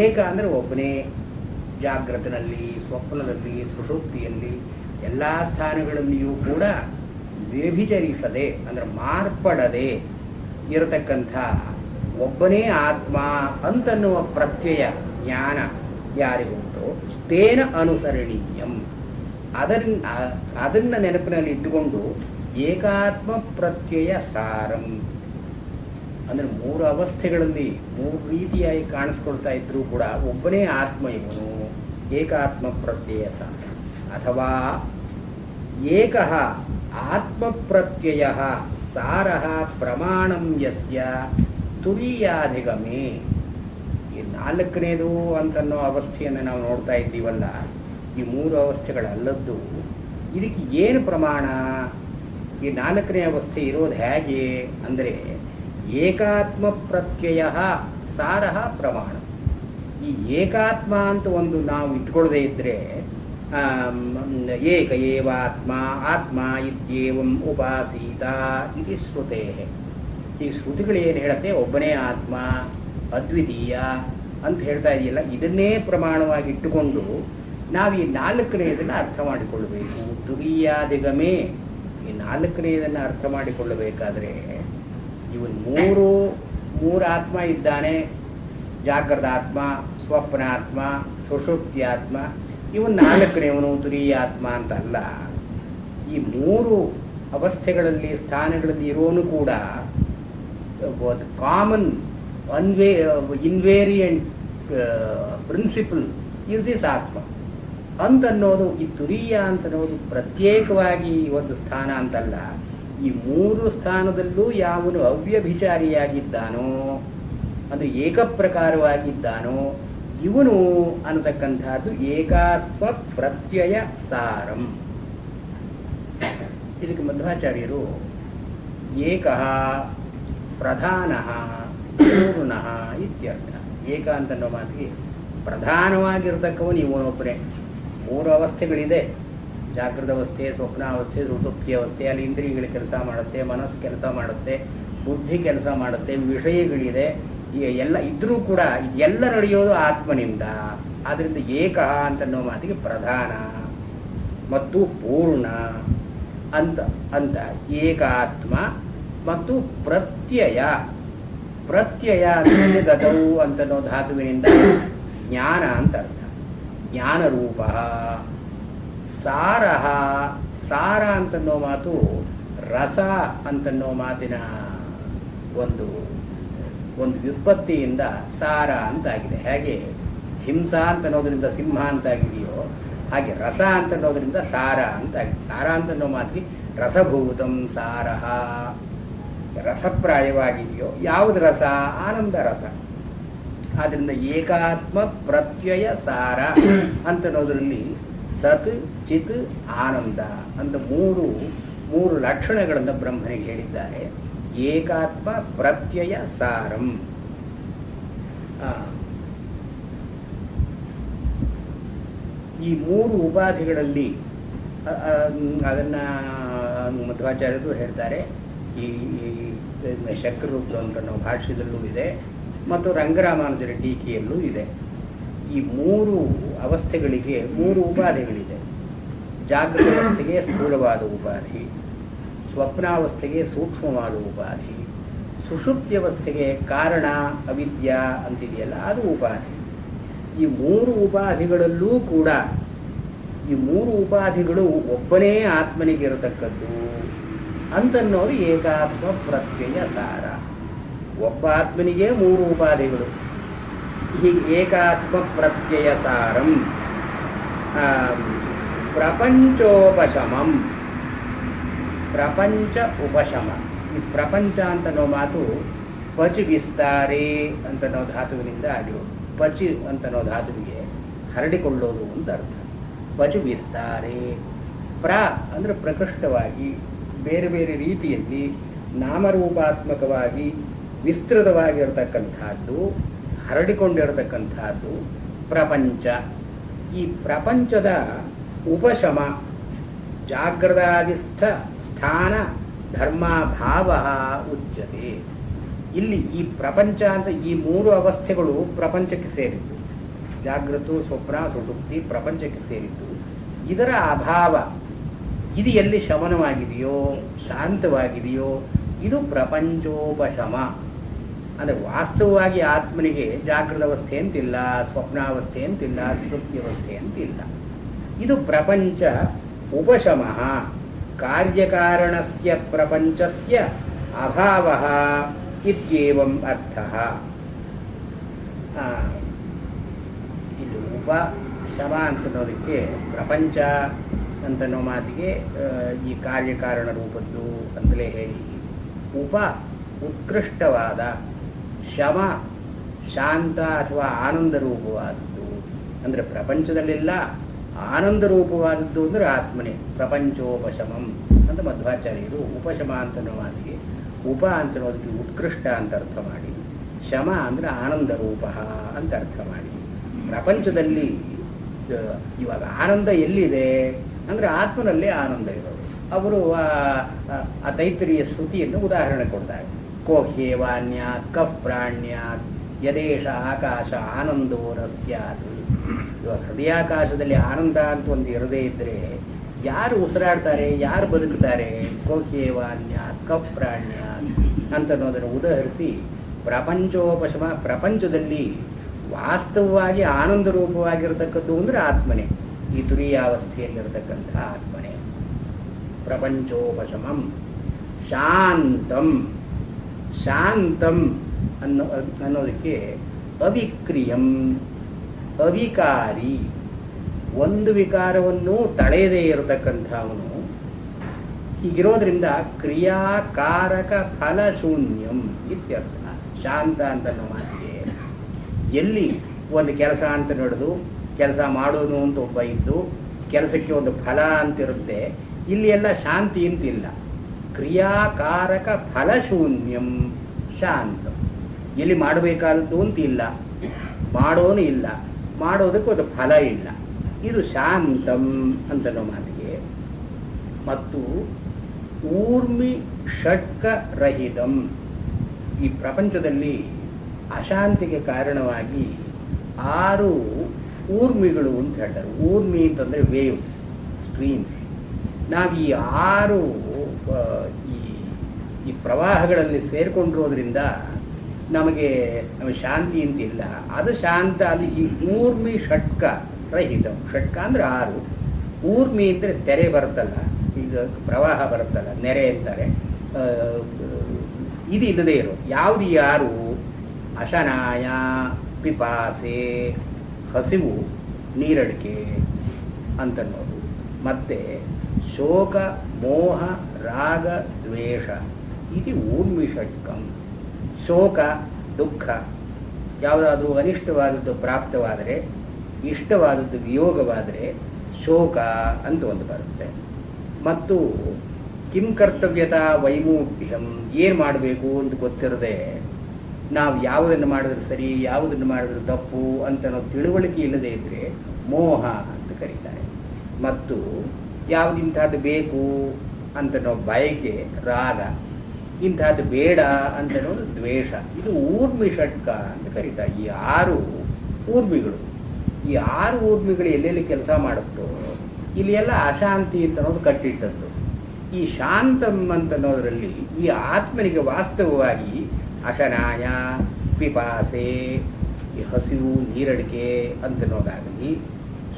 ಏಕ ಅಂದರೆ ಒಬ್ಬನೇ, ಜಾಗೃತನಲ್ಲಿ, ಸ್ವಪ್ನದಲ್ಲಿ, ಸುಷುಪ್ತಿಯಲ್ಲಿ ಎಲ್ಲ ಸ್ಥಾನಗಳಲ್ಲಿಯೂ ಕೂಡ ವ್ಯಭಿಚರಿಸದೆ ಅಂದರೆ ಮಾರ್ಪಡದೆ ಇರತಕ್ಕಂಥ ಒಬ್ಬನೇ ಆತ್ಮ ಅಂತನ್ನುವ ಪ್ರತ್ಯಯ ಜ್ಞಾನ ಯಾರಿಗುಂಟೋ ತೇನ ಅನುಸರಣೀಯಂ, ಅದನ್ನ ನೆನಪಿನಲ್ಲಿ ಇಟ್ಟುಕೊಂಡು ಏಕಾತ್ಮ ಪ್ರತ್ಯಯ ಸಾರಂ ಅಂದ್ರೆ ಮೂರು ಅವಸ್ಥೆಗಳಲ್ಲಿ ಮೂರು ರೀತಿಯಾಗಿ ಕಾಣಿಸ್ಕೊಳ್ತಾ ಇದ್ರೂ ಕೂಡ ಒಬ್ಬನೇ ಆತ್ಮ ಇವನು, ಏಕಾತ್ಮ ಪ್ರತ್ಯಯ ಸಾರ. ಅಥವಾ ಏಕಃ ಆತ್ಮ ಪ್ರತ್ಯಯ ಸಾರಃ ಪ್ರಮಾಣಂ ಯಸ್ಯ ತುರೀಯಾಧಿಗಮೇ. ಈ ನಾಲ್ಕನೇದು ಅಂತನ್ನೋ ಅವಸ್ಥೆಯನ್ನು ನಾವು ನೋಡ್ತಾ ಇದ್ದೀವಲ್ಲ, ಈ ಮೂರು ಅವಸ್ಥೆಗಳಲ್ಲದ್ದು ಇದಕ್ಕೆ ಏನು ಪ್ರಮಾಣ? ಈ ನಾಲ್ಕನೇ ಅವಸ್ಥೆ ಇರೋದು ಹೇಗೆ ಅಂದರೆ ಏಕಾತ್ಮ ಪ್ರತ್ಯಯ ಸಾರಃ ಪ್ರಮಾಣ. ಈ ಏಕಾತ್ಮ ಅಂತ ಒಂದು ನಾವು ಇಟ್ಕೊಳ್ಳದೆ ಇದ್ರೆ ಏಕ ಏವಾತ್ಮ ಆತ್ಮ ಇತ್ಯೇವಂ ಉಪಾಸೀತ ಇತಿ ಶ್ರುತೇ. ಈ ಶ್ರುತಿಗಳು ಏನು ಹೇಳುತ್ತೆ, ಒಬ್ಬನೇ ಆತ್ಮ ಅದ್ವಿತೀಯ ಅಂತ ಹೇಳ್ತಾ ಇದೆಯಲ್ಲ, ಇದನ್ನೇ ಪ್ರಮಾಣವಾಗಿ ಇಟ್ಟುಕೊಂಡು ನಾವು ಈ ನಾಲ್ಕನೆಯದನ್ನು ಅರ್ಥ ಮಾಡಿಕೊಳ್ಳಬೇಕು. ತುರೀಯಾದಿಗಮೇ ಈ ನಾಲ್ಕನೆಯದನ್ನು ಅರ್ಥ ಮಾಡಿಕೊಳ್ಳಬೇಕಾದ್ರೆ ಇವನ್ ಮೂರು ಆತ್ಮ ಇದ್ದಾನೆ. ಜಾಗ್ರದ ಆತ್ಮ, ಸ್ವಪ್ನಾತ್ಮ, ಸುಷುಪ್ತಿ ಆತ್ಮ. ಇವನ್ ನಾಲ್ಕನೆಯವನು ತುರೀಯ ಆತ್ಮ ಅಂತಲ್ಲ. ಈ ಮೂರು ಅವಸ್ಥೆಗಳಲ್ಲಿ ಸ್ಥಾನಗಳಲ್ಲಿ ಇರೋನು ಕೂಡ ಕಾಮನ್ ಇನ್ವೇರಿಯಂಟ್ ಪ್ರಿನ್ಸಿಪಲ್ ಇಸ್ ದಿಸ್ ಆತ್ಮ ಅಂತನ್ನೋದು. ಈ ತುರೀಯ ಅಂತನ್ನೋದು ಪ್ರತ್ಯೇಕವಾಗಿ ಒಂದು ಸ್ಥಾನ ಅಂತಲ್ಲ. ಈ ಮೂರು ಸ್ಥಾನದಲ್ಲೂ ಯಾವನು ಅವ್ಯಭಿಚಾರಿಯಾಗಿದ್ದಾನೋ, ಅಂದರೆ ಏಕಪ್ರಕಾರವಾಗಿದ್ದಾನೋ ಇವನು ಅನ್ನತಕ್ಕಂಥದ್ದು ಏಕಾತ್ಮ ಪ್ರತ್ಯಯ ಸಾರಂ. ಇದಕ್ಕೆ ಮಧ್ವಾಚಾರ್ಯರು ಏಕಃ ಪ್ರಧಾನಃ ಪೂರ್ಣಃ ಇತ್ಯರ್ಥ. ಏಕ ಅಂತನ್ನೋ ಮಾತಿಗೆ ಪ್ರಧಾನವಾಗಿರ್ತಕ್ಕವನು ಇವನೊಬ್ಬನೇ. ಮೂರು ಅವಸ್ಥೆಗಳಿದೆ: ಜಾಗೃತ ಅವಸ್ಥೆ, ಸ್ವಪ್ನಾವಸ್ಥೆ, ಸುಷುಪ್ತಿ ಅವಸ್ಥೆ. ಅಲ್ಲಿ ಇಂದ್ರಿಯಗಳು ಕೆಲಸ ಮಾಡುತ್ತೆ, ಮನಸ್ಸು ಕೆಲಸ ಮಾಡುತ್ತೆ, ಬುದ್ಧಿ ಕೆಲಸ ಮಾಡುತ್ತೆ, ವಿಷಯಗಳಿದೆ. ಎಲ್ಲ ಇದ್ರೂ ಕೂಡ ಎಲ್ಲ ನಡೆಯೋದು ಆತ್ಮನಿಂದ. ಆದ್ರಿಂದ ಏಕ ಅಂತನ್ನೋ ಮಾತಿಗೆ ಪ್ರಧಾನ ಮತ್ತು ಪೂರ್ಣ ಅಂತ ಅಂತ ಏಕಾತ್ಮ ಮತ್ತು ಪ್ರತ್ಯಯ. ಪ್ರತ್ಯಯ ಅಂದರೆ ಗತವು ಅಂತನ್ನೋ ಧಾತುವಿನಿಂದ ಜ್ಞಾನ ಅಂತ ಅರ್ಥ. ಜ್ಞಾನರೂಪ. ಸಾರ. ಸಾರ ಅಂತನ್ನೋ ಮಾತು ರಸ ಅಂತನ್ನೋ ಮಾತಿನ ಒಂದು ವ್ಯುತ್ಪತ್ತಿಯಿಂದ ಸಾರ ಅಂತಾಗಿದೆ. ಹೇಗೆ ಹಿಂಸಾ ಅಂತನ್ನೋದ್ರಿಂದ ಸಿಂಹ ಅಂತಾಗಿದೆಯೋ ಹಾಗೆ ರಸ ಅಂತನ್ನೋದ್ರಿಂದ ಸಾರ ಅಂತಾಗಿದೆ. ಸಾರ ಅಂತನ್ನೋ ಮಾತಿಗೆ ರಸಭೂತಂ ಸಾರಃ. ರಸಪ್ರಾಯವಾಗಿದೆಯೋ ಯಾವುದು ರಸ? ಆನಂದ ರಸ. ಆದ್ರಿಂದ ಏಕಾತ್ಮ ಪ್ರತ್ಯಯ ಸಾರ ಅಂತನ್ನೋದ್ರಲ್ಲಿ ಸತ್ ಚಿತ್ ಆನಂದ ಅಂತ ಮೂರು ಲಕ್ಷಣಗಳನ್ನು ಬ್ರಹ್ಮನಿಗೆ ಹೇಳಿದ್ದಾರೆ. ಏಕಾತ್ಮ ಪ್ರತ್ಯಯ ಸಾರಂ. ಈ ಮೂರು ಉಪಾಧಿಗಳಲ್ಲಿ ಅದನ್ನ ಮಧ್ವಾಚಾರ್ಯರು ಹೇಳ್ತಾರೆ. ಈ ಶಂಕರರೂಪ ಅನ್ನೋ ಭಾಷ್ಯದಲ್ಲೂ ಇದೆ ಮತ್ತು ರಂಗರಾಮಾನುಜರ ಟೀಕೆಯಲ್ಲೂ ಇದೆ. ಈ ಮೂರು ಅವಸ್ಥೆಗಳಿಗೆ ಮೂರು ಉಪಾಧಿಗಳಿದೆ. ಜಾಗೃತ ಅವಸ್ಥೆಗೆ ಸ್ಥೂಲವಾದ ಉಪಾಧಿ, ಸ್ವಪ್ನಾವಸ್ಥೆಗೆ ಸೂಕ್ಷ್ಮವಾದ ಉಪಾಧಿ, ಸುಷುಪ್ತಿ ಅವಸ್ಥೆಗೆ ಕಾರಣ ಅವಿದ್ಯಾ ಅಂತಿದೆಯಲ್ಲ ಅದು ಉಪಾಧಿ. ಈ ಮೂರು ಉಪಾಧಿಗಳಲ್ಲೂ ಕೂಡ ಈ ಮೂರು ಉಪಾಧಿಗಳು ಒಬ್ಬನೇ ಆತ್ಮನಿಗಿರತಕ್ಕದ್ದು ಅಂತನ್ನೋದು ಏಕಾತ್ಮ ಪ್ರತ್ಯಯ ಸಾರ. ಒಬ್ಬ ಆತ್ಮನಿಗೆ ಮೂರು ಉಪಾಧಿಗಳು. ಹೀಗೆ ಏಕಾತ್ಮ ಪ್ರತ್ಯಯ ಸಾರಂ. ಪ್ರಪಂಚೋಪಶಮಂ. ಪ್ರಪಂಚ ಉಪಶಮ. ಈ ಪ್ರಪಂಚ ಅಂತನೋ ಮಾತು ಪಚಿ ವಿಸ್ತಾರೇ ಅಂತನೋ ಧಾತುವಿನಿಂದ ಆಗಿರೋದು. ಪಚಿ ಅಂತನೋ ಧಾತುವಿಗೆ ಹರಡಿಕೊಳ್ಳೋದು ಅಂತ ಅರ್ಥ. ಪಚು ವಿಸ್ತಾರೇ. ಅಂದ್ರೆ ಪ್ರಕೃಷ್ಟವಾಗಿ ಬೇರೆ ಬೇರೆ ರೀತಿಯಲ್ಲಿ ನಾಮರೂಪಾತ್ಮಕವಾಗಿ ವಿಸ್ತೃತವಾಗಿರತಕ್ಕಂಥದ್ದು, ಹರಡಿಕೊಂಡಿರತಕ್ಕಂಥದ್ದು ಪ್ರಪಂಚ. ಈ ಪ್ರಪಂಚದ ಉಪಶಮ ಜಾಗ್ರದಾದಿಸ್ಥ ಸ್ಥಾನ ಧರ್ಮಾಭಾವ ಉಚ್ಯತೆ. ಇಲ್ಲಿ ಈ ಪ್ರಪಂಚ ಅಂತ ಈ ಮೂರು ಅವಸ್ಥೆಗಳು ಪ್ರಪಂಚಕ್ಕೆ ಸೇರಿದ್ದು. ಜಾಗೃತ, ಸ್ವಪ್ನ, ಸುಷುಪ್ತಿ ಪ್ರಪಂಚಕ್ಕೆ ಸೇರಿದ್ದು. ಇದರ ಅಭಾವ ಇದು ಎಲ್ಲಿ ಶಮನವಾಗಿದೆಯೋ, ಶಾಂತವಾಗಿದೆಯೋ ಇದು ಪ್ರಪಂಚೋಪಶಮ. ಅಂದರೆ ವಾಸ್ತವವಾಗಿ ಆತ್ಮನಿಗೆ ಜಾಗೃತ ಅವಸ್ಥೆ ಅಂತಿಲ್ಲ, ಸ್ವಪ್ನಾವಸ್ಥೆ ಅಂತಿಲ್ಲ, ಸುಷುಪ್ತಿ ಅವಸ್ಥೆ ಅಂತಿಲ್ಲ. ಇದು ಪ್ರಪಂಚ ಉಪಶಮ. ಕಾರ್ಯಕಾರಣಸ್ಯ ಪ್ರಪಂಚಸ್ಯ ಅಭಾವ ಇತ್ಯೇವಂ ಅರ್ಥಃ. ಇದು ಉಪಶಮ ಅಂತನ್ನೋದಕ್ಕೆ ಪ್ರಪಂಚ ಅಂತನೋ ಮಾತಿಗೆ ಈ ಕಾರ್ಯಕಾರಣ ರೂಪದ್ದು ಅಂತಲೇ ಹೇಳಿ, ಉತ್ಕೃಷ್ಟವಾದ, ಶಮ ಶಾಂತ ಅಥವಾ ಆನಂದ ರೂಪವಾದದ್ದು. ಅಂದರೆ ಪ್ರಪಂಚದಲ್ಲೆಲ್ಲ ಆನಂದ ರೂಪವಾದದ್ದು ಅಂದರೆ ಆತ್ಮನೇ. ಪ್ರಪಂಚೋಪಶಮಂ ಅಂತ ಮಧ್ವಾಚಾರ್ಯರು ಉಪಶಮ ಅಂತನೋ ಮಾತಿಗೆ ಉಪ ಅಂತನೋದಕ್ಕೆ ಉತ್ಕೃಷ್ಟ ಅಂತ ಅರ್ಥ ಮಾಡಿ, ಶಮ ಅಂದರೆ ಆನಂದ ರೂಪ ಅಂತ ಅರ್ಥ ಮಾಡಿ. ಪ್ರಪಂಚದಲ್ಲಿ ಇವಾಗ ಆನಂದ ಎಲ್ಲಿದೆ ಅಂದರೆ ಆತ್ಮನಲ್ಲೇ ಆನಂದ ಇರೋದು. ಅವರು ಆ ತೈತ್ರಿಯ ಶ್ರುತಿಯನ್ನು ಉದಾಹರಣೆ ಕೊಡ್ತಾರೆ. ಕೋಹ್ಯೇವಾನ್ಯಾತ್ ಕಃ ಪ್ರಾಣ್ಯಾತ್ ಯದೇಶ ಆಕಾಶ ಆನಂದೋ ನ ಸ್ಯಾತ್. ಇವಾಗ ಹೃದಯಾಕಾಶದಲ್ಲಿ ಆನಂದ ಅಂತ ಒಂದು ಇರದೇ ಇದ್ರೆ ಯಾರು ಉಸಿರಾಡ್ತಾರೆ, ಯಾರು ಬದುಕ್ತಾರೆ, ಕೋಕೇವಾನ್ಯ ಕಪ್ರಾಣ್ಯ ಅಂತ ಅನ್ನೋದನ್ನು ಉದಾಹರಿಸಿ ಪ್ರಪಂಚೋಪಶಮ, ಪ್ರಪಂಚದಲ್ಲಿ ವಾಸ್ತವವಾಗಿ ಆನಂದ ರೂಪವಾಗಿರತಕ್ಕದ್ದು ಅಂದರೆ ಆತ್ಮನೇ, ಈ ತುರಿಯಾವಸ್ಥೆಯಲ್ಲಿರತಕ್ಕಂಥ ಆತ್ಮನೇ. ಪ್ರಪಂಚೋಪಶಮಂ ಶಾಂತಂ, ಶಾಂತಂ ಅನ್ನೋದಕ್ಕೆ ಅವಿಕ್ರಿಯಂ, ಅವಿಕಾರಿ, ಒಂದು ವಿಕಾರವನ್ನು ತಳೆಯದೇ ಇರತಕ್ಕಂಥವನು. ಹೀಗಿರೋದ್ರಿಂದ ಕ್ರಿಯಾಕಾರಕ ಫಲಶೂನ್ಯಂ ಇತ್ಯರ್ಥ. ಶಾಂತ ಅಂತನ್ನೋ ಮಾತಿಗೆ ಎಲ್ಲಿ ಒಂದು ಕೆಲಸ ಅಂತ ನಡೆದು ಕೆಲಸ ಮಾಡೋನು ಅಂತ ಒಬ್ಬ ಇದ್ದು ಕೆಲಸಕ್ಕೆ ಒಂದು ಫಲ ಅಂತಿರುತ್ತೆ, ಇಲ್ಲಿ ಎಲ್ಲ ಶಾಂತಿ ಅಂತಿಲ್ಲ. ಕ್ರಿಯಾಕಾರಕ ಫಲಶೂನ್ಯಂ ಶಾಂತ. ಎಲ್ಲಿ ಮಾಡಬೇಕಾದದ್ದು ಅಂತಿಲ್ಲ, ಮಾಡೋನು ಇಲ್ಲ, ಮಾಡೋದಕ್ಕೆ ಒಂದು ಫಲ ಇಲ್ಲ. ಇದು ಶಾಂತಂ ಅಂತನ್ನೋ ಮಾತಿಗೆ. ಮತ್ತು ಊರ್ಮಿ ಷಟ್ಕ ರಹಿತಂ. ಈ ಪ್ರಪಂಚದಲ್ಲಿ ಅಶಾಂತಿಗೆ ಕಾರಣವಾಗಿ 6 ಊರ್ಮಿಗಳು ಅಂತ ಹೇಳ್ತಾರೆ. ಊರ್ಮಿ ಅಂತಂದರೆ ವೇವ್ಸ್, ಸ್ಟ್ರೀಮ್ಸ್. ನಾವು ಈ 6 ಈ ಪ್ರವಾಹಗಳಲ್ಲಿ ಸೇರ್ಕೊಂಡಿರೋದ್ರಿಂದ ನಮಗೆ ಶಾಂತಿ ಅಂತಿಲ್ಲ. ಅದು ಶಾಂತ. ಅಲ್ಲಿ ಈ ಊರ್ಮಿ ಷಟ್ಕ ರಹಿತ. ಷಟ್ಕ ಅಂದರೆ 6. ಊರ್ಮಿ ಅಂದರೆ ತೆರೆ ಬರುತ್ತಲ್ಲ, ಈಗ ಪ್ರವಾಹ ಬರುತ್ತಲ್ಲ, ನೆರೆ ಅಂತಾರೆ. ಇದು ಇಲ್ಲದೆ ಇರೋ ಯಾವುದು? 6 ಅಶನಾಯ ಪಿಪಾಸೆ, ಹಸಿವು, ನೀರಡಿಕೆ ಅಂತನ್ನೋದು. ಮತ್ತೆ ಶೋಕ ಮೋಹ ರಾಗ ದ್ವೇಷ, ಇದು ಊರ್ಮಿ ಷಟ್ಕಂ. ಶೋಕ ದುಃಖ, ಯಾವುದಾದ್ರೂ ಅನಿಷ್ಟವಾದದ್ದು ಪ್ರಾಪ್ತವಾದರೆ, ಇಷ್ಟವಾದದ್ದು ವಿಯೋಗವಾದರೆ ಶೋಕ ಅಂತ ಒಂದು ಬರುತ್ತೆ. ಮತ್ತು ಕಿಂ ಕರ್ತವ್ಯತಾ ವೈಮೂಢ್ಯಂ, ಏನು ಮಾಡಬೇಕು ಅಂತ ಗೊತ್ತಿರದೆ ನಾವು ಯಾವುದನ್ನು ಮಾಡಿದ್ರೆ ಸರಿ, ಯಾವುದನ್ನು ಮಾಡಿದ್ರೆ ತಪ್ಪು ಅಂತ ನಾವು ತಿಳುವಳಿಕೆ ಇಲ್ಲದೆ ಇದ್ದರೆ ಮೋಹ ಅಂತ ಕರೀತಾರೆ. ಮತ್ತು ಯಾವುದಿಂಥದ್ದು ಬೇಕು ಅಂತ ನಾವು ಬಯಕೆ ರಾಗ, ಇಂಥದ್ದು ಬೇಡ ಅಂತ ಅನ್ನೋದು ದ್ವೇಷ. ಇದು ಊರ್ಮಿ ಷಟ್ಕ ಅಂತ ಕರೀತಾರೆ. ಈ 6 ಊರ್ಮಿಗಳು, ಈ 6 ಊರ್ಮಿಗಳು ಎಲ್ಲೆಲ್ಲಿ ಕೆಲಸ ಮಾಡುತ್ತೋ ಇಲ್ಲಿ ಎಲ್ಲ ಅಶಾಂತಿ ಅಂತ ಅನ್ನೋದು ಕಟ್ಟಿಟ್ಟದ್ದು. ಈ ಶಾಂತಂ ಅಂತ ಅನ್ನೋದರಲ್ಲಿ ಈ ಆತ್ಮನಿಗೆ ವಾಸ್ತವವಾಗಿ ಅಶನಾಯ ಪಿಪಾಸೆ, ಈ ಹಸಿವು ನೀರಡಿಕೆ ಅಂತನ್ನೋದಾಗಲಿ,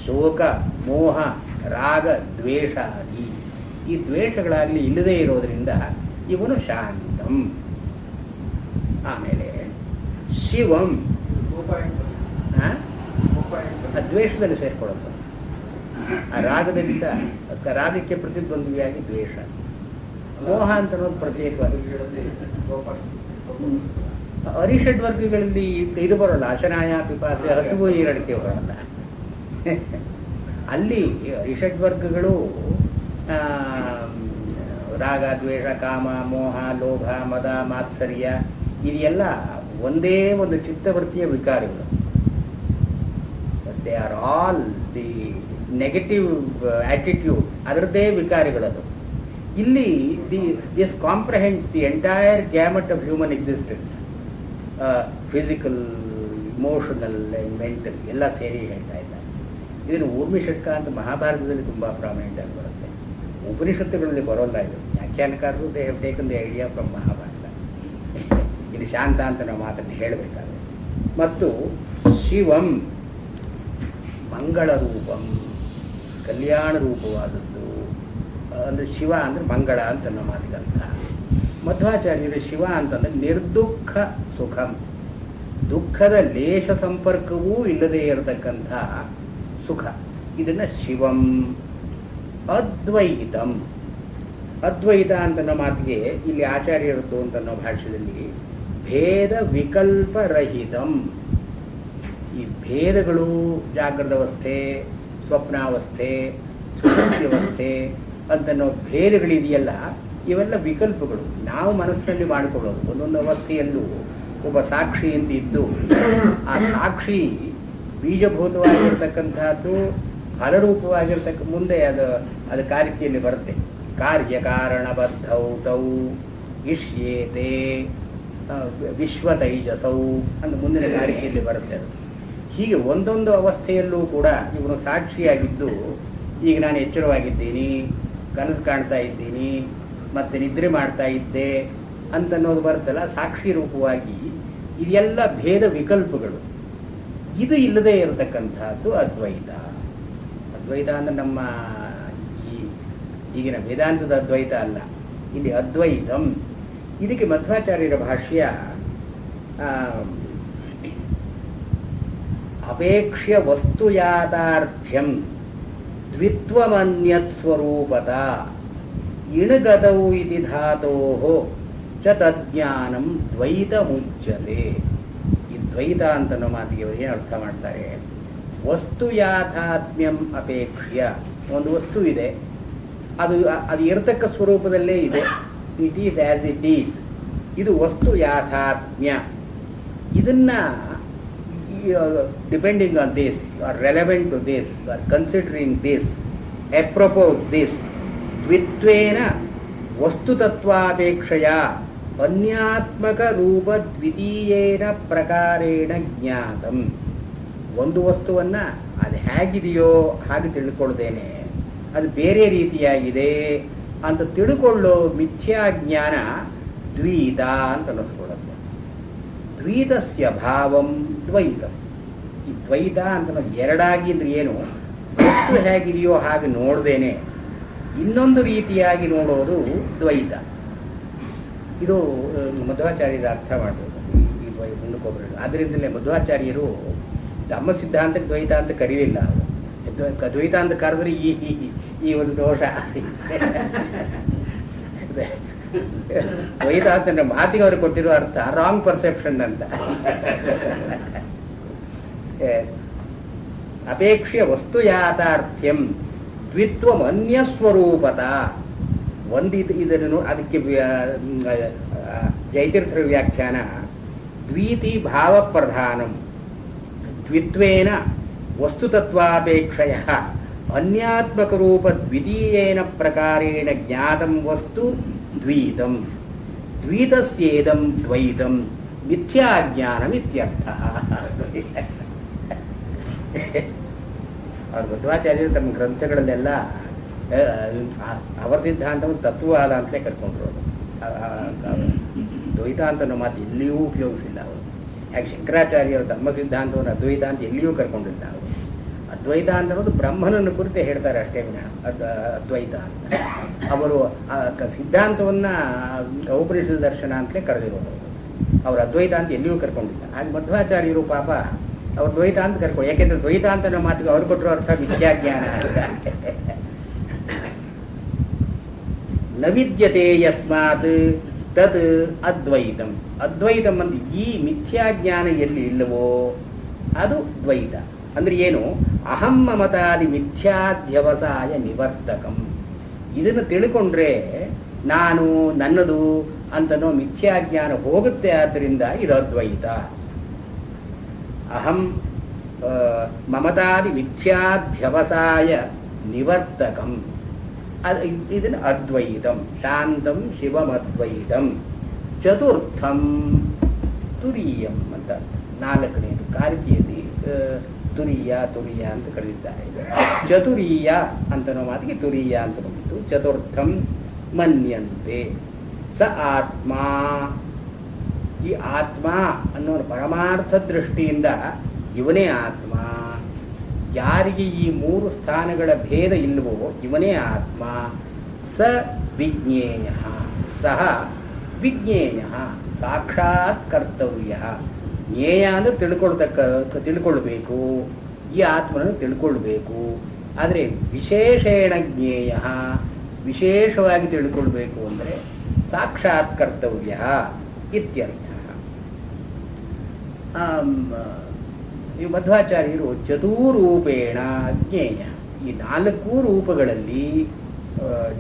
ಶೋಕ ಮೋಹ ರಾಗ ದ್ವೇಷ ಆಗಿ ಈ ದ್ವೇಷಗಳಾಗಲಿ ಇಲ್ಲದೇ ಇರೋದರಿಂದ ಇವನು ಶಾಂತಂ. ಆಮೇಲೆ ಶಿವಂ, ದ್ವೇಷದಲ್ಲಿ ಸೇರ್ಕೊಳ್ಳೋದು. ಆ ರಾಗದಿಂದ, ರಾಗಕ್ಕೆ ಪ್ರತಿದ್ವಂದ್ವಿಯಾಗಿ ದ್ವೇಷ. ಮೋಹ ಅಂತ ಅನ್ನೋದು ಪ್ರತ್ಯೇಕವಾಗಿ. ಅರಿಷಡ್ ವರ್ಗಗಳಲ್ಲಿ ಇದು ಬರೋಲ್ಲ, ಅಶನಾಯ ಪಿಪಾಸೆ ಹಸಿವು ನೀರಡಿಕೆ ಬರೋಲ್ಲ. ಅಲ್ಲಿ ಅರಿಷಡ್ ವರ್ಗಗಳು ರಾಗ ದ್ವೇಷ ಕಾಮ ಮೋಹ ಲೋಭ ಮದ ಮಾತ್ಸರ್ಯ ಇದೆಲ್ಲ ಒಂದೇ ಒಂದು ಚಿತ್ತವೃತ್ತಿಯ ವಿಕಾರಗಳು. They are all the negative attitude, ಅದರದ್ದೇ ವಿಕಾರಗಳದು. ಇಲ್ಲಿ this comprehends the entire gamut of human existence, physical emotional and mental ಎಲ್ಲ ಸೇರಿ ಹೇಳ್ತಾ ಇದ್ದಾರೆ. ಇದನ್ನು ಊರ್ಮಿ ಷಟ್ಕ ಅಂತ ಮಹಾಭಾರತದಲ್ಲಿ ತುಂಬ ಪ್ರಾಮಿನೆಂಟ್ ಆಗಿ ಬರುತ್ತೆ. ಉಪನಿಷತ್ತುಗಳಲ್ಲಿ ಬರೋಲ್ಲ ಇದು. ವ್ಯಾಖ್ಯಾನಕಾರರು they have taken the idea from Mahabharata. ಇದು ಶಾಂತ ಅಂತ ನಾವು ಮಾತನ್ನು ಹೇಳಬೇಕಾದ್ರೆ. ಮತ್ತು ಶಿವಂ ಮಂಗಳ ರೂಪಂ, ಕಲ್ಯಾಣ ರೂಪವಾದದ್ದು. ಅಂದರೆ ಶಿವ ಅಂದರೆ ಮಂಗಳ ಅಂತ ನಮ್ಮ ಮಾತಿಗಂತ. ಮಧ್ವಾಚಾರ್ಯರು ಶಿವ ಅಂತಂದರೆ ನಿರ್ದುಃಖ ಸುಖಂ, ದುಃಖದ ಲೇಷ ಸಂಪರ್ಕವೂ ಇಲ್ಲದೇ ಇರತಕ್ಕಂಥ ಸುಖ. ಇದನ್ನು ಶಿವಂ. ಅದ್ವೈತಂ, ಅದ್ವೈತ ಅಂತನ್ನೋ ಮಾತಿಗೆ ಇಲ್ಲಿ ಆಚಾರ್ಯರದ್ದು ಅಂತನ್ನೋ ಭಾಷೆಯಲ್ಲಿ ಭೇದ ವಿಕಲ್ಪರಹಿತಂ. ಈ ಭೇದಗಳು ಜಾಗೃತ ಅವಸ್ಥೆ, ಸ್ವಪ್ನಾವಸ್ಥೆ, ಸುಷುಪ್ತ್ಯವಸ್ಥೆ ಅಂತನ್ನೋ ಭೇದಗಳಿದೆಯಲ್ಲ, ಇವೆಲ್ಲ ವಿಕಲ್ಪಗಳು ನಾವು ಮನಸ್ಸಿನಲ್ಲಿ ಮಾಡಿಕೊಳ್ಳೋದು. ಒಂದೊಂದು ಅವಸ್ಥೆಯಲ್ಲೂ ಒಬ್ಬ ಸಾಕ್ಷಿ ಅಂತ ಇದ್ದು ಆ ಸಾಕ್ಷಿ ಬೀಜಭೂತವಾಗಿರ್ತಕ್ಕಂಥದ್ದು ಫಲರೂಪವಾಗಿರ್ತಕ್ಕ ಮುಂದೆ ಅದು ಕಾರಿಕೆಯಲ್ಲಿ ಬರುತ್ತೆ. ಕಾರ್ಯಕಾರಣಬದ್ಧೌ ತೌ ಇಷ್ಯೇತೆ ವಿಶ್ವತೈಜಸೌ ಅಂತ ಮುಂದಿನ ಕಾರಿಕೆಯಲ್ಲಿ ಬರುತ್ತೆ ಅದು. ಹೀಗೆ ಒಂದೊಂದು ಅವಸ್ಥೆಯಲ್ಲೂ ಕೂಡ ಇವನು ಸಾಕ್ಷಿಯಾಗಿದ್ದು ಈಗ ನಾನು ಎಚ್ಚರವಾಗಿದ್ದೀನಿ, ಕನಸು ಕಾಣ್ತಾ ಇದ್ದೀನಿ, ಮತ್ತೆ ನಿದ್ರೆ ಮಾಡ್ತಾ ಇದ್ದೆ ಅಂತನ್ನೋದು ಬರುತ್ತಲ್ಲ ಸಾಕ್ಷಿ ರೂಪವಾಗಿ. ಇದೆಲ್ಲ ಭೇದ ವಿಕಲ್ಪಗಳು. ಇದು ಇಲ್ಲದೆ ಇರತಕ್ಕಂಥದ್ದು ಅದ್ವೈತ. ಅದ್ವೈತ ಅಂದ್ರೆ ನಮ್ಮ ಈಗಿನ ವೇದಾಂತದ ಅದ್ವೈತ ಅಲ್ಲ, ಇಲ್ಲಿ ಅದ್ವೈತಂ. ಇದಕ್ಕೆ ಮಧ್ವಾಚಾರ್ಯರ ಭಾಷ್ಯ ಅಪೇಕ್ಷ್ಯ ವಸ್ತು ಯಾಥಾರ್ಥ್ಯಂ ದ್ವಿತ್ವಮನ್ಯತ್ ಸ್ವರೂಪತ ಇಣಗತೌ ಇತಿ ಧಾತೋಃ ಚ ತಜ್ಞಾನಂ ದ್ವೈತ ಮುಚ್ಯತೆ. ಈ ದ್ವೈತ ಅಂತನೋ ಮಾತಿಗೆ ಅವರು ಏನು ಅರ್ಥ ಮಾಡ್ತಾರೆ? ವಸ್ತು ಯಾಥಾತ್ಮ್ಯಂ ಅಪೇಕ್ಷ್ಯ, ಒಂದು ವಸ್ತು ಇದೆ, ಅದು ಇರತಕ್ಕ ಸ್ವರೂಪದಲ್ಲೇ ಇದೆ, it is as it is. ಇದು ವಸ್ತು ಯಾಥಾತ್ಮ್ಯ. ಇದನ್ನ depending on this or relevant to this or considering this apropos this ದ್ವಿತ್ವೇನ ವಸ್ತುತತ್ವಾಪೇಕ್ಷೆಯ ಅನ್ಯಾತ್ಮಕ ರೂಪ ದ್ವಿತೀಯೇನ ಪ್ರಕಾರೇಣ ಜ್ಞಾತಂ. ಒಂದು ವಸ್ತುವನ್ನ ಅದು ಹೇಗಿದೆಯೋ ಹಾಗೆ ತಿಳ್ಕೊಳ್ದೇನೆ ಅದು ಬೇರೆ ರೀತಿಯಾಗಿದೆ ಅಂತ ತಿಳ್ಕೊಳ್ಳೋ ಮಿಥ್ಯಾಜ್ಞಾನ ದ್ವೈತ ಅಂತ ಅನ್ನಿಸ್ಕೊಳ್ಳುತ್ತೆ. ದ್ವೈತಸ್ಯ ಭಾವಂ ದ್ವೈತಂ. ಈ ದ್ವೈತ ಅಂತ ಎರಡಾಗಿ ಅಂದ್ರೆ ಏನು? ವಸ್ತು ಹೇಗಿದೆಯೋ ಹಾಗೆ ನೋಡ್ದೇನೆ ಇನ್ನೊಂದು ರೀತಿಯಾಗಿ ನೋಡೋದು ದ್ವೈತ. ಇದು ಮಧ್ವಾಚಾರ್ಯರ ಅರ್ಥ ಮಾಡ್ಬೋದು. ಈ ಮುಂದಕ್ಕೊಬ್ಬರು ಆದ್ದರಿಂದಲೇ ಮಧ್ವಾಚಾರ್ಯರು ಧಮ್ಮ ಸಿದ್ಧಾಂತಕ್ಕೆ ದ್ವೈತ ಅಂತ ಕರೀಲಿಲ್ಲ. ದ್ವೈತ ಅಂತ ಕರೆದ್ರೆ ಈ ಒಂದು ದೋಷ. ದ್ವೈತ ಅಂತ ಮಾತಿಗೆ ಅವರು ಕೊಟ್ಟಿರೋ ಅರ್ಥ ರಾಂಗ್ ಪರ್ಸೆಪ್ಷನ್ ಅಂತ. ಅಪೇಕ್ಷೆ ವಸ್ತು ಯಾಥಾರ್ಥ್ಯಂ ದ್ವಿತ್ವಂ ಅನ್ಯ ಸ್ವರೂಪತ. ಇದನ್ನು ಅದಕ್ಕೆ ಜಯತೀರ್ಥರ ವ್ಯಾಖ್ಯಾನ ದ್ವೀತಿ ಭಾವ ಪ್ರಧಾನಂ ದ್ವಿತ್ವೇನ ವಸ್ತುತತ್ವಾಪೇಕ್ಷಯ ಅನ್ಯಾತ್ಮಕ ರೂಪ ದ್ವಿತೀಯೇನ ಪ್ರಕಾರೇಣ ಜ್ಞಾತಂ ವಸ್ತು ದ್ವೈತಂ ದ್ವೈತಸ್ಯೇದಂ ದ್ವೈತಂ ಮಿಥ್ಯಾಜ್ಞಾನಂ ಇತ್ಯರ್ಥಃ. ಅವರು ಮಧ್ವಾಚಾರ್ಯರು ತಮ್ಮ ಗ್ರಂಥಗಳಲ್ಲೆಲ್ಲ ಅವರ ಸಿದ್ಧಾಂತವನ್ನು ತತ್ವವಾದ ಅಂತಲೇ ಕರ್ಕೊಂಡ್ರು. ದ್ವೈತ ಅಂತ ನಮ್ಮ ಮಾತು ಎಲ್ಲಿಯೂ ಉಪಯೋಗಿಸಿಲ್ಲ ಅವರು. ಯಾಕೆ ಶಂಕರಾಚಾರ್ಯರು ತಮ್ಮ ಸಿದ್ಧಾಂತವನ್ನು ಅದ್ವೈತ ಅಂತ ಎಲ್ಲಿಯೂ ಕರ್ಕೊಂಡಿಲ್ಲ ಅವರು. ಅದ್ವೈತ ಅಂತ ಅನ್ನೋದು ಬ್ರಹ್ಮನನ್ನು ಕುರಿತೇ ಹೇಳ್ತಾರೆ ಅಷ್ಟೇ ವಿನ ಅದ್ವೈತ ಅಂತ. ಅವರು ಸಿದ್ಧಾಂತವನ್ನ ಔಪನಿಷದ ದರ್ಶನ ಅಂತಲೇ ಕರೆದಿರೋದು. ಅವರು ಅದ್ವೈತ ಅಂತ ಎಲ್ಲಿಯೂ ಕರ್ಕೊಂಡಿಲ್ಲ. ಹಾಗೆ ಮಧ್ವಾಚಾರ್ಯರು ಪಾಪ ಅವ್ರು ದ್ವೈತ ಅಂತ ಕರ್ಕೊಂಡು, ಯಾಕೆಂದ್ರೆ ದ್ವೈತ ಅಂತ ನಮ್ಮ ಮಾತಿಗೆ ಅವ್ರು ಕೊಟ್ಟರು ಅರ್ಥ ವಿದ್ಯಾಜ್ಞಾನ. ನ ವಿದ್ಯತೆ ಯಸ್ಮಾತ್ ತತ್ ಅದ್ವೈತಂ. ಅದ್ವೈತಂ ಅಂದ್ರೆ ಈ ಮಿಥ್ಯಾಜ್ಞಾನ ಎಲ್ಲಿ ಇಲ್ಲವೋ ಅದು ದ್ವೈತ. ಅಂದ್ರೆ ಏನು? ಅಹಂ ಮಮತಾದಿ ಮಿಥ್ಯಾಧ್ಯವಸಾಯ ನಿವರ್ತಕಂ. ಇದನ್ನು ತಿಳ್ಕೊಂಡ್ರೆ ನಾನು ನನ್ನದು ಅಂತನೋ ಮಿಥ್ಯಾಜ್ಞಾನ ಹೋಗುತ್ತೆ. ಆದ್ದರಿಂದ ಇದು ಅದ್ವೈತ. ಅಹಂ ಮಮತಾದಿ ಮಿಥ್ಯಾಧ್ಯವಸಾಯ ನಿವರ್ತಕಂ, ಇದನ್ನು ಅದ್ವೈತಂ. ಶಾಂತಂ ಶಿವಮದ್ವೈತಂ. ಚತುರ್ಥಂ ತುರೀಯಂ ಅಂತ ನಾಲ್ಕನೇದು ಕಾರಿಕೆಯಲ್ಲಿ ತುರೀಯ ಅಂತ ಕರೆದಿದ್ದಾರೆ. ಚತುರೀಯ ಅಂತನೋ ಮಾತಿಗೆ ತುರೀಯ ಅಂತ ಬಂದಿತ್ತು. ಚತುರ್ಥಂ ಮನ್ಯಂತೆ ಸ ಆತ್ಮ. ಈ ಆತ್ಮ ಅನ್ನೋ ಪರಮಾರ್ಥ ದೃಷ್ಟಿಯಿಂದ ಇವನೇ ಆತ್ಮ. ಯಾರಿಗೆ ಈ ಮೂರು ಸ್ಥಾನಗಳ ಭೇದ ಇಲ್ಲವೋ ಇವನೇ ಆತ್ಮ. ಸ ವಿಜ್ಞೇಯ, ಸಹ ವಿಜ್ಞೇಯ, ಸಾಕ್ಷಾತ್ ಕರ್ತವ್ಯ. ಜ್ಞೇಯ ಅಂದ್ರೆ ತಿಳ್ಕೊಳ್ಬೇಕು, ಈ ಆತ್ಮನನ್ನು ತಿಳ್ಕೊಳ್ಬೇಕು. ಆದರೆ ವಿಶೇಷೇಣ ಜ್ಞೇಯ, ವಿಶೇಷವಾಗಿ ತಿಳ್ಕೊಳ್ಬೇಕು ಅಂದರೆ ಸಾಕ್ಷಾತ್ ಕರ್ತವ್ಯ ಇತ್ಯರ್ಥ. ಈ ಮಧ್ವಾಚಾರ್ಯರು ಚತುರೂಪೇಣ ಜ್ಞೇಯ, ಈ ನಾಲ್ಕು ರೂಪಗಳಲ್ಲಿ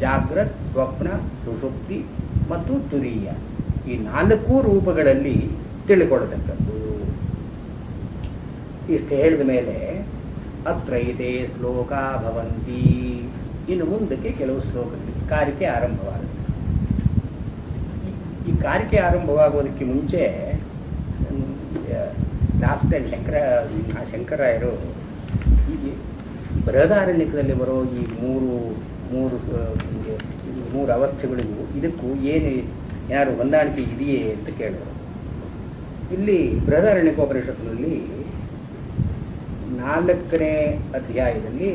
ಜಾಗ್ರತ್, ಸ್ವಪ್ನ, ಸುಷುಪ್ತಿ ಮತ್ತು ತುರೀಯ, ಈ ನಾಲ್ಕು ರೂಪಗಳಲ್ಲಿ ತಿಳ್ಕೊಳ್ತಕ್ಕದ್ದು. ಇಷ್ಟು ಹೇಳಿದ ಮೇಲೆ ಅತ್ರೈತೆ ಶ್ಲೋಕ ಭವಂತಿ. ಇನ್ನು ಮುಂದಕ್ಕೆ ಕೆಲವು ಶ್ಲೋಕಗಳಿಗೆ ಕಾರಿಕೆ ಆರಂಭವಾಗುತ್ತೆ. ಈ ಕಾರಿಕೆ ಆರಂಭವಾಗೋದಕ್ಕೆ ಮುಂಚೆ ಲಾಸ್ಟ್ ಟೈಮ್ ಶಂಕರಾಯರು ಬೃಹದಾರಣ್ಯಕದಲ್ಲಿ ಬರೋ ಈ ಮೂರು ಮೂರು ಮೂರು ಅವಸ್ಥೆಗಳಿಗೂ ಇದಕ್ಕೂ ಏನು ಯಾರು ಹೊಂದಾಣಿಕೆ ಇದೆಯೇ ಅಂತ ಕೇಳಿದರು. ಇಲ್ಲಿ ಬೃಹದಾರಣ್ಯಕೋಪನಿಷತ್ತಿನಲ್ಲಿ 4ನೇ ಅಧ್ಯಾಯದಲ್ಲಿ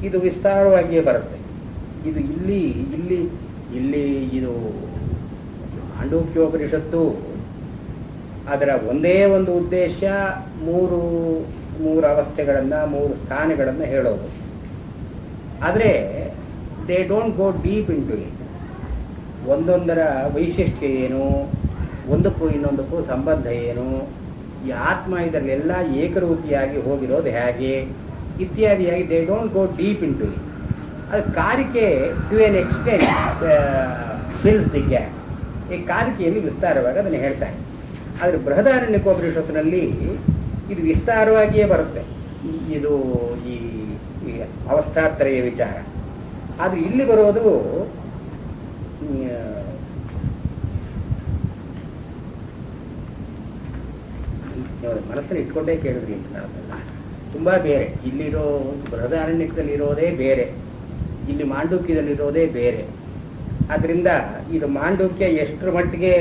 ಇದು ವಿಸ್ತಾರವಾಗಿಯೇ ಬರುತ್ತೆ. ಇದು ಇಲ್ಲಿ ಇಲ್ಲಿ ಇಲ್ಲಿ ಇದು ಮಾಂಡೂಕ್ಯೋಪನಿಷತ್ತು ಅದರ ಒಂದೇ ಒಂದು ಉದ್ದೇಶ ಮೂರು ಅವಸ್ಥೆಗಳನ್ನು, 3 ಸ್ಥಾನಗಳನ್ನು ಹೇಳೋದು. ಆದರೆ they don't go deep into it. ಒಂದೊಂದರ ವೈಶಿಷ್ಟ್ಯ ಏನು, ಒಂದಕ್ಕೂ ಇನ್ನೊಂದಕ್ಕೂ ಸಂಬಂಧ ಏನು, ಈ ಆತ್ಮ ಇದರಲ್ಲೆಲ್ಲ ಏಕರೂಪಿಯಾಗಿ ಹೋಗಿರೋದು ಹೇಗೆ ಇತ್ಯಾದಿಯಾಗಿ they don't go deep into it. ಅದು ಕಾರಿಕೆ to an extent fills the gap. ಈ ಕಾರಿಕೆಯಲ್ಲಿ ವಿಸ್ತಾರವಾಗಿ ಅದನ್ನು ಹೇಳ್ತಾರೆ. ಆದರೆ ಬೃಹದಾರಣ್ಯಕೋಪನಿಷತ್ತಿನಲ್ಲಿ ಇದು ವಿಸ್ತಾರವಾಗಿಯೇ ಬರುತ್ತೆ, ಇದು ಈ ಅವಸ್ಥಾತ್ರಯ ವಿಚಾರ. ಆದರೆ ಇಲ್ಲಿ ಬರೋದು ಮನಸ್ಸನ್ನು ಇಟ್ಕೊಂಡೇ ಕೇಳಿದ್ರಿ ಅಂತ ನಾವೆಲ್ಲ ತುಂಬ ಬೇರೆ. ಇಲ್ಲಿರೋ ಬೃಹದಾರಣ್ಯಕದಲ್ಲಿರೋದೇ ಬೇರೆ, ಇಲ್ಲಿ ಮಾಂಡೂಕ್ಯದಲ್ಲಿರೋದೇ ಬೇರೆ. ಆದ್ದರಿಂದ ಇದು ಮಾಂಡೂಕ್ಯ ಎಷ್ಟರ ಮಟ್ಟಿಗೆ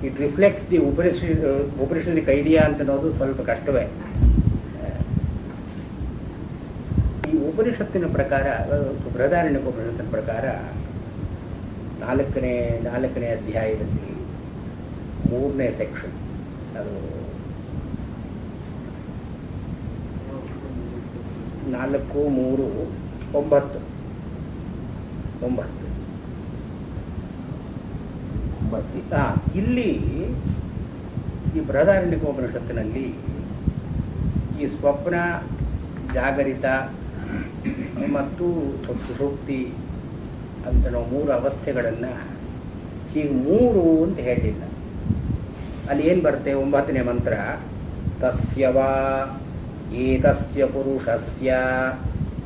ಇಟ್ ರಿಫ್ಲೆಕ್ಟ್ಸ್ ದಿ ಉಪನಿಷದಿಕ್ ಐಡಿಯಾ ಅಂತ ಅನ್ನೋದು ಸ್ವಲ್ಪ ಕಷ್ಟವೇ. ಈ ಉಪನಿಷತ್ತಿನ ಪ್ರಕಾರ, ಬೃಹದಾರಣ್ಯಕೋಪನಿಷತ್ತಿನ ಪ್ರಕಾರ 4ನೇ ಅಧ್ಯಾಯದಲ್ಲಿ 3ನೇ ಸೆಕ್ಷನ್, ಅದು 4, 3, 9. ಇಲ್ಲಿ ಈ ಬೃಹದಾರಣ್ಯಕೋಪನಿಷತ್ತಿನಲ್ಲಿ ಈ ಸ್ವಪ್ನ, ಜಾಗರಿತ ಮತ್ತು ಸುಷುಪ್ತಿ ಅಂತ ನಾವು 3 ಅವಸ್ಥೆಗಳನ್ನು ಹೀಗೆ 3 ಅಂತ ಹೇಳಿಲ್ಲ. ಅಲ್ಲಿ ಏನು ಬರುತ್ತೆ 9ನೇ ಮಂತ್ರ, ತಸ್ಯವಾ ಏತಸ್ಯ ಪುರುಷಸ್ಯ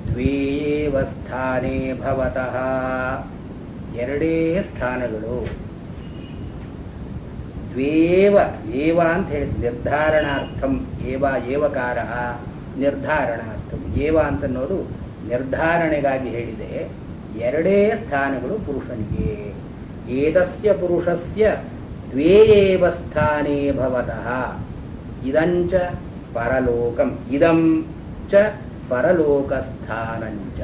ದ್ವೇವ ಸ್ಥಾನೇ ಭವತಃ. 2 ಸ್ಥಾನಗಳು. ದ್ವೇವ ಏವ ಅಂತ ಹೇಳಿದ್ರು, ನಿರ್ಧಾರಣಾರ್ಥಂ. ಏವಕಾರ ನಿರ್ಧಾರಣಾರ್ಥಂ. ಏವ ಅಂತನ್ನೋದು ನಿರ್ಧಾರಣೆಗಾಗಿ ಹೇಳಿದೆ. 2 ಸ್ಥಾನಗಳು ಪುರುಷನಿಗೆ. ಏತಸ್ಯ ಪುರುಷಸ್ಯ ದ್ವೇವ ಸ್ಥಾನೇ ಭವತಃ ಇದಂಚ ಪರಲೋಕಂ ಇದಂ ಚ ಪರಲೋಕಸ್ಥಾನಂಚ.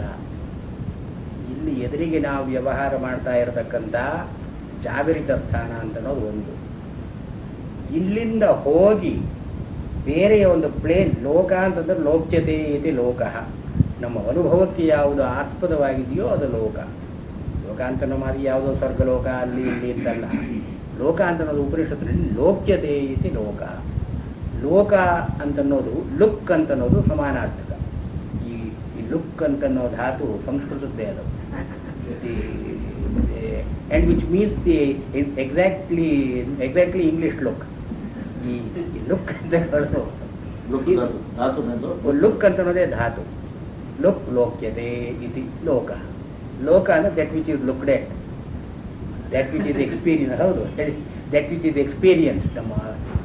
ಇಲ್ಲಿ ಎದುರಿಗೆ ನಾವು ವ್ಯವಹಾರ ಮಾಡ್ತಾ ಇರತಕ್ಕಂಥ ಜಾಗರಿತ ಸ್ಥಾನ ಅಂತನ್ನೋದು ಒಂದು. ಇಲ್ಲಿಂದ ಹೋಗಿ ಬೇರೆಯ ಒಂದು ಪ್ಲೇನ್, ಲೋಕ ಅಂತಂದ್ರೆ ಲೋಕ್ಯತೆ ಇತಿ ಲೋಕ. ನಮ್ಮ ಅನುಭವಕ್ಕೆ ಯಾವುದು ಆಸ್ಪದವಾಗಿದೆಯೋ ಅದು ಲೋಕ. ಲೋಕ ಅಂತ ಮಾರಿ ಯಾವುದೋ ಸ್ವರ್ಗಲೋಕ ಅಲ್ಲಿ ಇಲ್ಲಿ ಅಂತಲ್ಲ. ಲೋಕ ಅಂತನ್ನೋದು ಉಪನಿಷತ್ತಿನಲ್ಲಿ ಲೋಕ್ಯತೆ ಇತಿ ಲೋಕ. ಲೋಕ ಅಂತನ್ನೋದು ಲುಕ್ ಅಂತನ್ನೋದು ಸಮಾನಾರ್ಥಕ. ಈ ಲುಕ್ ಅಂತನ್ನೋ ಧಾತು ಸಂಸ್ಕೃತದ್ದೇ ಅದು. and which means the exactly English look. ಈ ಲುಕ್ ಅಂತ ಲುಕ್ ಅಂತನ್ನೋದೇ ಧಾತು. ಲುಕ್ ಲೋಕ್ಯತೆ ಇತಿ ಲೋಕ. ಲೋಕ ಅಂದ್ರೆ that which is looked at, that which is experience. ಹೌದು, ದಟ್ ವಿಚ್ ಇಸ್ ಎಕ್ಸ್ಪೀರಿಯನ್ಸ್.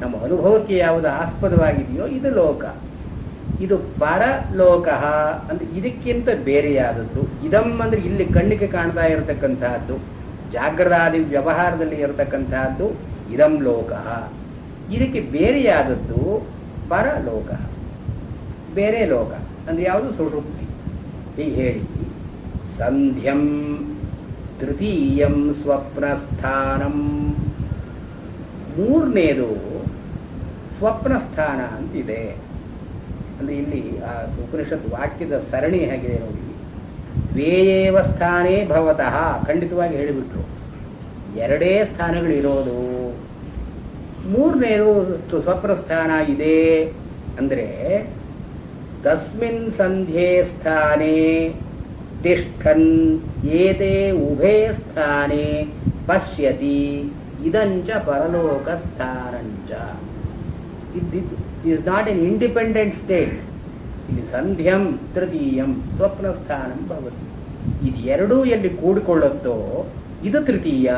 ನಮ್ಮ ಅನುಭವಕ್ಕೆ ಯಾವುದು ಆಸ್ಪದವಾಗಿದೆಯೋ ಇದು ಲೋಕ. ಇದು ಪರಲೋಕ ಅಂದ್ರೆ ಇದಕ್ಕಿಂತ ಬೇರೆಯಾದದ್ದು. ಇದಂ ಅಂದ್ರೆ ಇಲ್ಲಿ ಕಣ್ಣಿಗೆ ಕಾಣ್ತಾ ಇರತಕ್ಕಂತಹದ್ದು, ಜಾಗ್ರದಾದಿ ವ್ಯವಹಾರದಲ್ಲಿ ಇರತಕ್ಕಂತಹದ್ದು ಇದಂ ಲೋಕ. ಇದಕ್ಕೆ ಬೇರೆಯಾದದ್ದು ಪರಲೋಕ, ಬೇರೆ ಲೋಕ ಅಂದ್ರೆ ಯಾವುದು? ಸುಷುಪ್ತಿ. ಹೀಗೆ ಹೇಳಿ, ಸಂಧ್ಯಂ ತೃತೀಯಂ ಸ್ವಪ್ನಸ್ಥಾನಂ. 3ನೇದು ಸ್ವಪ್ನಸ್ಥಾನ ಅಂತಿದೆ. ಅಂದರೆ ಇಲ್ಲಿ ಆ ಉಪನಿಷತ್ ವಾಕ್ಯದ ಸರಣಿ ಹೇಗಿದೆ ನೋಡಿ. ದ್ವೇಯೇವ ಸ್ಥಾನೇ ಭವತಃ ಖಂಡಿತವಾಗಿ ಹೇಳಿಬಿಟ್ರು. 2 ಸ್ಥಾನಗಳಿರೋದು, 3ನೇದು ಸ್ವಪ್ನಸ್ಥಾನ ಇದೆ ಅಂದರೆ ತಸ್ಮಿನ್ ಸಂಧ್ಯೆ ಸ್ಥಾನೇ ತಿಷ್ಠನ್ ಏತೆ ಉಭೇ ಸ್ಥಾನೇ ಪಶ್ಯತಿ ಇದಂಚ ಪರಲೋಕ ಸ್ಥಾನಂಚ. is not an independent state. ಇಲ್ಲಿ ಸಂಧ್ಯಂ ತೃತೀಯಂ ಸ್ವಪ್ನಸ್ಥಾನಂ ಭವತಿ. ಇದು 2 ಎಲ್ಲಿ ಕೂಡಿಕೊಳ್ಳುತ್ತೋ ಇದು ತೃತೀಯ.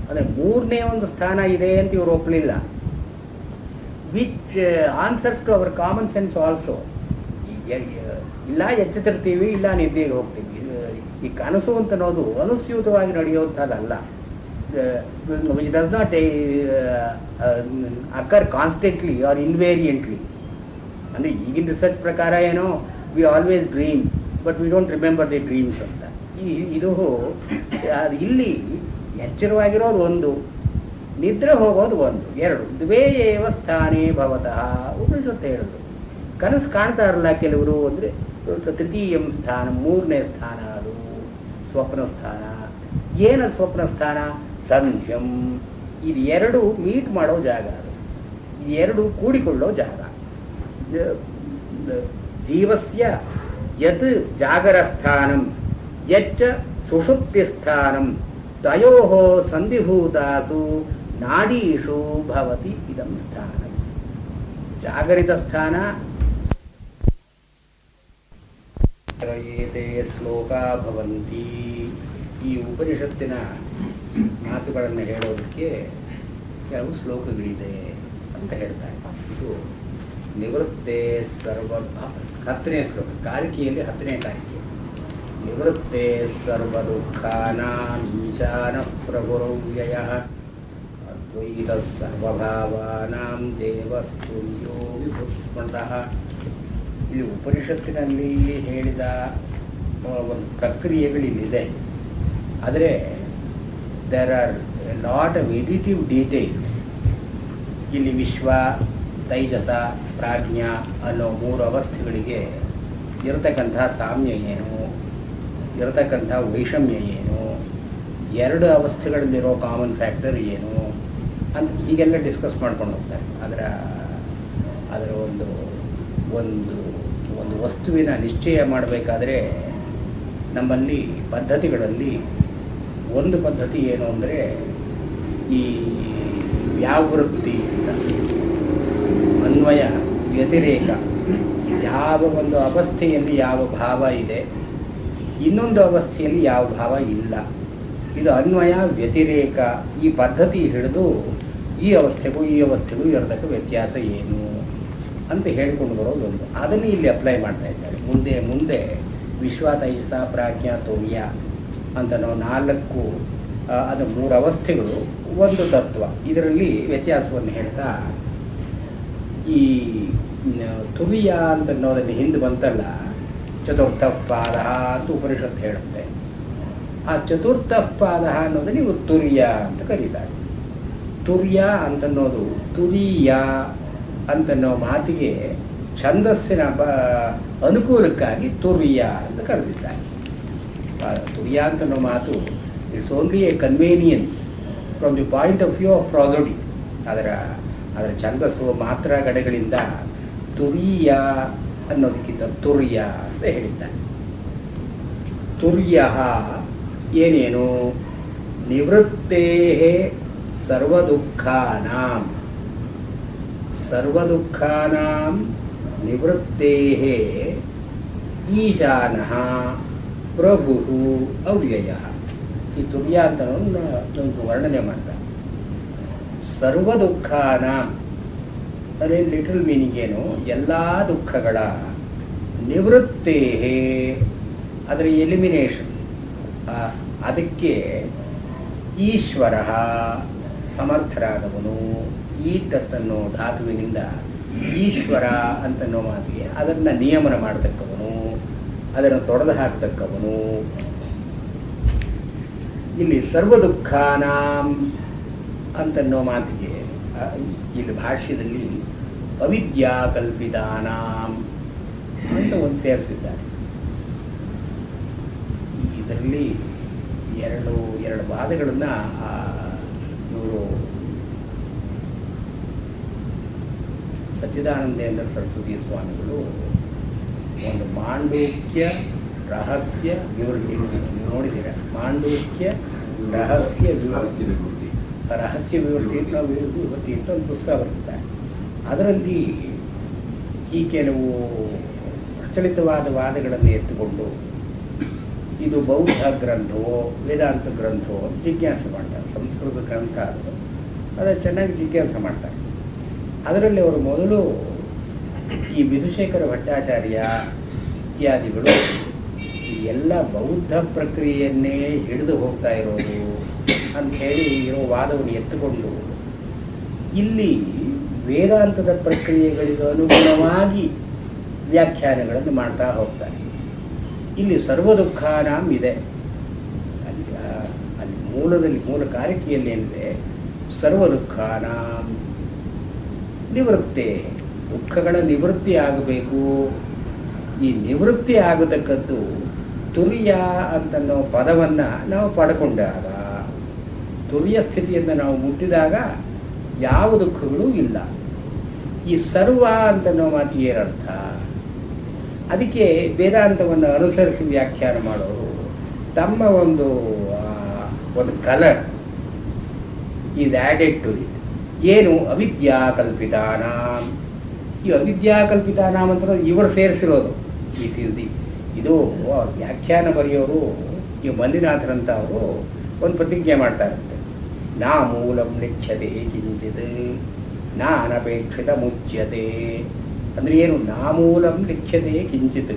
ಅಂದರೆ 3ನೇ ಒಂದು ಸ್ಥಾನ ಇದೆ ಅಂತ ಇವರು ಒಪ್ಪಲಿಲ್ಲ. Which answers to our common sense also. ಇಲ್ಲ ಎಚ್ಚೆತ್ತಿರ್ತೀವಿ, ಇಲ್ಲ ನಿದ್ದೆಗೆ ಹೋಗ್ತೀವಿ. ಈ ಕನಸು ಅಂತ ಅನ್ನೋದು ಅನುಸ್ಯೂತವಾಗಿ ನಡೆಯುವಂಥದ್ದಲ್ಲ. Which does not occur constantly or invariantly. ಅಂದರೆ ಈಗಿನ ರಿಸರ್ಚ್ ಪ್ರಕಾರ ಏನೋ we always dream but we don't remember the dreams ಅಂತ. ಇದು ಇಲ್ಲಿ ಎಚ್ಚರವಾಗಿರೋದು ಒಂದು, ನಿದ್ರೆ ಹೋಗೋದು ಒಂದು, ಎರಡು. ದ್ವೇ ಏವ ಸ್ಥಾನೇ ಭವತಃ ಉಪನಿಷತ್ತು ಹೇಳಿದ್ರು. ಕನಸು ಕಾಣ್ತಾ ಇರಲ್ಲ ಕೆಲವರು ಅಂದರೆ ತೃತೀಯಂ ಸ್ಥಾನ, ಮೂರನೇ ಸ್ಥಾನ, ಅದು ಸ್ವಪ್ನ ಸ್ಥಾನ. ಏನು ಸ್ವಪ್ನ ಸ್ಥಾನ? ಸಂಧ್ಯಂ. ಇದು ಎರಡು ಮೀಟ್ ಮಾಡೋ ಜಾಗ, ಅದು ಇದು ಎರಡು ಕೂಡಿಕೊಳ್ಳೋ ಜಾಗ. ಜೀವಸ್ಯ ಯತ್ ಜಾಗರಸ್ಥಾನಂ ಯಚ್ಚ ಸುಷುಪ್ತಿಸ್ಥಾನಂ ತಯೋಃ ಸಂಧಿಭೂತಾಸು ನಾಡೀಷು ಭವತಿ ಇದಂ ಸ್ಥಾನಂ. ಜಾಗರಿತ ಸ್ಥಾನ ಏತೆ ಶ್ಲೋಕ ಭವಂತಿ. ಈ ಉಪನಿಷತ್ತಿನ ಮಾತುಗಳನ್ನು ಹೇಳೋದಕ್ಕೆ ಕೆಲವು ಶ್ಲೋಕಗಳಿದೆ ಅಂತ ಹೇಳ್ತಾರೆ. ಇದು ನಿವೃತ್ತೆ ಸರ್ವ 10ನೇ ಶ್ಲೋಕ, ಕಾರಿಕೆಯಲ್ಲಿ 10ನೇ ಕಾರಿಕೆ. ನಿವೃತ್ತೆ ಸರ್ವ ದುಃಖಾನಾಂ ಈಶಾನಃ ಪ್ರಭುರವ್ಯಯಃ ಅದ್ವೈತಃ ಸರ್ವಭಾವಾನಾಂ ದೇವಸ್ತುಲ್ಯೋ ವಿಭುಸ್ಮೃತಃ. ಇಲ್ಲಿ ಉಪನಿಷತ್ತಿನಲ್ಲಿ ಹೇಳಿದ ಒಂದು ಪ್ರಕ್ರಿಯೆಗಳಿಲ್ಲಿದೆ. ಆದರೆ there are lot of additive details. ಇಲ್ಲಿ ವಿಶ್ವ, ತೈಜಸ, ಪ್ರಾಜ್ಞ ಅನ್ನೋ 3 ಅವಸ್ಥೆಗಳಿಗೆ ಇರತಕ್ಕಂಥ ಸಾಮ್ಯ ಏನು, ಇರತಕ್ಕಂಥ ವೈಷಮ್ಯ ಏನು, 2 ಅವಸ್ಥೆಗಳಲ್ಲಿರೋ ಕಾಮನ್ ಫ್ಯಾಕ್ಟರ್ ಏನು ಅಂತ ಹೀಗೆಲ್ಲ ಡಿಸ್ಕಸ್ ಮಾಡ್ಕೊಂಡು ಹೋಗ್ತಾರೆ. ಅದರ ಒಂದು ಒಂದು ಒಂದು ವಸ್ತುವಿನ ನಿಶ್ಚಯ ಮಾಡಬೇಕಾದ್ರೆ ನಮ್ಮಲ್ಲಿ ಪದ್ಧತಿಗಳಲ್ಲಿ ಒಂದು ಪದ್ಧತಿ ಏನು ಅಂದರೆ ಈ ವ್ಯಾವೃತ್ತಿ ಅಂತ, ಅನ್ವಯ ವ್ಯತಿರೇಕ. ಯಾವ ಒಂದು ಅವಸ್ಥೆಯಲ್ಲಿ ಯಾವ ಭಾವ ಇದೆ, ಇನ್ನೊಂದು ಅವಸ್ಥೆಯಲ್ಲಿ ಯಾವ ಭಾವ ಇಲ್ಲ. ಇದು ಅನ್ವಯ ವ್ಯತಿರೇಕ. ಈ ಪದ್ಧತಿ ಹಿಡಿದು ಈ ಅವಸ್ಥೆಗೂ ಈ ಅವಸ್ಥೆಗೂ ಇರತಕ್ಕ ವ್ಯತ್ಯಾಸ ಏನು ಅಂತ ಹೇಳಿಕೊಂಡು ಬರೋದು ಒಂದು. ಅದನ್ನು ಇಲ್ಲಿ ಅಪ್ಲೈ ಮಾಡ್ತಾ ಇದ್ದಾರೆ. ಮುಂದೆ ವಿಶ್ವ, ತೈಜಸ, ಪ್ರಾಜ್ಞ, ತೋರ್ಯ ಅಂತ ನಾವು 4 ಅದು 3 ಅವಸ್ಥೆಗಳು, ಒಂದು ತತ್ವ. ಇದರಲ್ಲಿ ವ್ಯತ್ಯಾಸವನ್ನು ಹೇಳ್ತಾ ಈ ತುರಿಯ ಅಂತ ಅನ್ನೋದನ್ನು ಹಿಂದೆ ಬಂತಲ್ಲ, ಚತುರ್ಥ ಪಾದ ಅಂತ ಉಪನಿಷತ್ತು ಹೇಳುತ್ತೆ. ಆ ಚತುರ್ಥ ಪಾದ ಅನ್ನೋದನ್ನು ಇವರು ತುರ್ಯ ಅಂತ ಕರೀತಾರೆ. ತುರ್ಯ ಅಂತನ್ನೋದು ತುರಿಯ ಅಂತನ್ನೋ ಮಾತಿಗೆ ಛಂದಸ್ಸಿನ ಅನುಕೂಲಕ್ಕಾಗಿ ತುರ್ಯ ಅಂತ ಕರೆದಿದ್ದಾರೆ. ತುರ್ಯ ಅಂತನ್ನೋ ಮಾತು it's only a convenience from the point of view of prosody. ಅದರ ಛಂದಸ್ಸು ಮಾತ್ರ ಗಡೆಗಳಿಂದ ತುರಿಯ ಅನ್ನೋದಕ್ಕಿಂತ ತುರ್ಯ ಅಂತ ಹೇಳಿದ್ದಾರೆ. ತುರ್ಯ ಏನೇನು? ನಿವೃತ್ತೇ ಸರ್ವದುಃಖಾನಾಂ ನಿವೃತ್ತೇ ಈಶಾನಃ ಪ್ರಭು ಅವ್ಯಯ. ಈ ತುರ್ಯ ಅಂತ ಒಂದು ವರ್ಣನೆ ಮಾಡ್ತಾರೆ. ಸರ್ವ ದುಃಖಾನಾಂ ಅದೇ ಲಿಟಲ್ ಮೀನಿಂಗ್ ಏನು? ಎಲ್ಲ ದುಃಖಗಳ ನಿವೃತ್ತೇ, ಅದರ ಎಲಿಮಿನೇಷನ್. ಅದಕ್ಕೆ ಈಶ್ವರ ಸಮರ್ಥರಾದವನು. ಈಟತ್ತನ್ನೋ ಧಾತುವಿನಿಂದ ಈಶ್ವರ ಅಂತನ್ನೋ ಮಾತಿಗೆ ಅದನ್ನು ನಿಯಮನ ಮಾಡತಕ್ಕವನು, ಅದನ್ನು ತೊಡೆದು ಹಾಕತಕ್ಕವನು. ಇಲ್ಲಿ ಸರ್ವ ದುಃಖಾನಾಂ ಅಂತನ್ನೋ ಮಾತಿಗೆ ಇಲ್ಲಿ ಭಾಷ್ಯದಲ್ಲಿ ಅವಿದ್ಯಾ ಕಲ್ಪಿತಾನಾಂ ಅಂತ ಒಂದು ಸೇರಿಸಿದ್ದಾರೆ. ಇದರಲ್ಲಿ ಎರಡು ವಾದಗಳನ್ನು ಇವರು ಸಚ್ಚಿದಾನಂದೇಂದ್ರ ಸರಸ್ವತಿ ಸ್ವಾಮಿಗಳು ಒಂದು ಮಾಂಡೂಕ್ಯ ರಹಸ್ಯ ವಿವೃತ್ತಿ, ನೀವು ನೋಡಿದ್ದೀರಾ? ಮಾಂಡೂಕ್ಯ ರಹಸ್ಯ ವಿವೃತ್ತಿ ಅಂತ ಒಂದು ಪುಸ್ತಕ ಬರ್ತದೆ. ಅದರಲ್ಲಿ ಈ ಕೆಲವು ಪ್ರಚಲಿತವಾದ ವಾದಗಳನ್ನು ಎತ್ತುಕೊಂಡು ಇದು ಬೌದ್ಧ ಗ್ರಂಥವೋ ವೇದಾಂತ ಗ್ರಂಥವೋ ಅಂತ ಜಿಜ್ಞಾಸೆ ಮಾಡ್ತಾರೆ. ಸಂಸ್ಕೃತ ಗ್ರಂಥ ಅದು, ಅದನ್ನು ಚೆನ್ನಾಗಿ ಜಿಜ್ಞಾಸೆ ಮಾಡ್ತಾರೆ. ಅದರಲ್ಲಿ ಅವರು ಮೊದಲು ಈ ವಿಧುಶೇಖರ ಭಟ್ಟಾಚಾರ್ಯ ಇತ್ಯಾದಿಗಳು ಈ ಎಲ್ಲ ಬೌದ್ಧ ಪ್ರಕ್ರಿಯೆಯನ್ನೇ ಹಿಡಿದು ಹೋಗ್ತಾ ಇರೋದು ಅಂತ ಹೇಳಿ ಇರೋ ವಾದವನ್ನು ಎತ್ತುಕೊಂಡು ಇಲ್ಲಿ ವೇದಾಂತದ ಪ್ರಕ್ರಿಯೆಗಳಿಗೆ ಅನುಗುಣವಾಗಿ ವ್ಯಾಖ್ಯಾನಗಳನ್ನು ಮಾಡ್ತಾ ಹೋಗ್ತಾರೆ. ಇಲ್ಲಿ ಸರ್ವ ದುಃಖಾನಾಂ ಇದೆ, ಅಲ್ಲಿ ಮೂಲ ಕಾರಿಕೆಯಲ್ಲಿ ಏನಿದೆ, ಸರ್ವ ದುಃಖಾನಾಂ ನಿವೃತ್ತೆ, ದುಃಖಗಳ ನಿವೃತ್ತಿ ಆಗಬೇಕು. ಈ ನಿವೃತ್ತಿ ಆಗತಕ್ಕದ್ದು ತುರಿಯ ಅಂತನ್ನೋ ಪದವನ್ನು ನಾವು ಪಡ್ಕೊಂಡಾಗ, ತುರಿಯ ಸ್ಥಿತಿಯನ್ನು ನಾವು ಮುಟ್ಟಿದಾಗ ಯಾವ ದುಃಖಗಳೂ ಇಲ್ಲ. ಈ ಸರ್ವ ಅಂತನ್ನೋ ಮಾತಿಗೆ ಏನರ್ಥ? ಅದಕ್ಕೆ ವೇದಾಂತವನ್ನು ಅನುಸರಿಸಿ ವ್ಯಾಖ್ಯಾನ ಮಾಡೋರು ತಮ್ಮ ಒಂದು colour is added to it. ಏನು? ಅವಿದ್ಯಾಕಲ್ಪಿತಾನಾಂ. ಈ ಅವಿದ್ಯಾಕಲ್ಪಿತಾನಾಂ ಅಂತ ಇವರು ಸೇರಿಸಿರೋದು. ಇಟ್ ಈಸ್ ಇದು ವ್ಯಾಖ್ಯಾನ ಬರೆಯೋರು ಈ ಮಲ್ಲಿನಾಥರಂತ ಅವರು ಒಂದು ಪ್ರತಿಜ್ಞೆ ಮಾಡ್ತಾ ಇರುತ್ತೆ. ನಾ ಮೂಲಂ ಲಿಖ್ಯತೆ ಕಿಂಚಿತ್ ನಾನಪೇಕ್ಷಿತ ಮುಚ್ಯತೆ. ಅಂದರೆ ಏನು? ನಾ ಮೂಲಂ ಲಿಖ್ಯತೆ ಕಿಂಚಿತ್,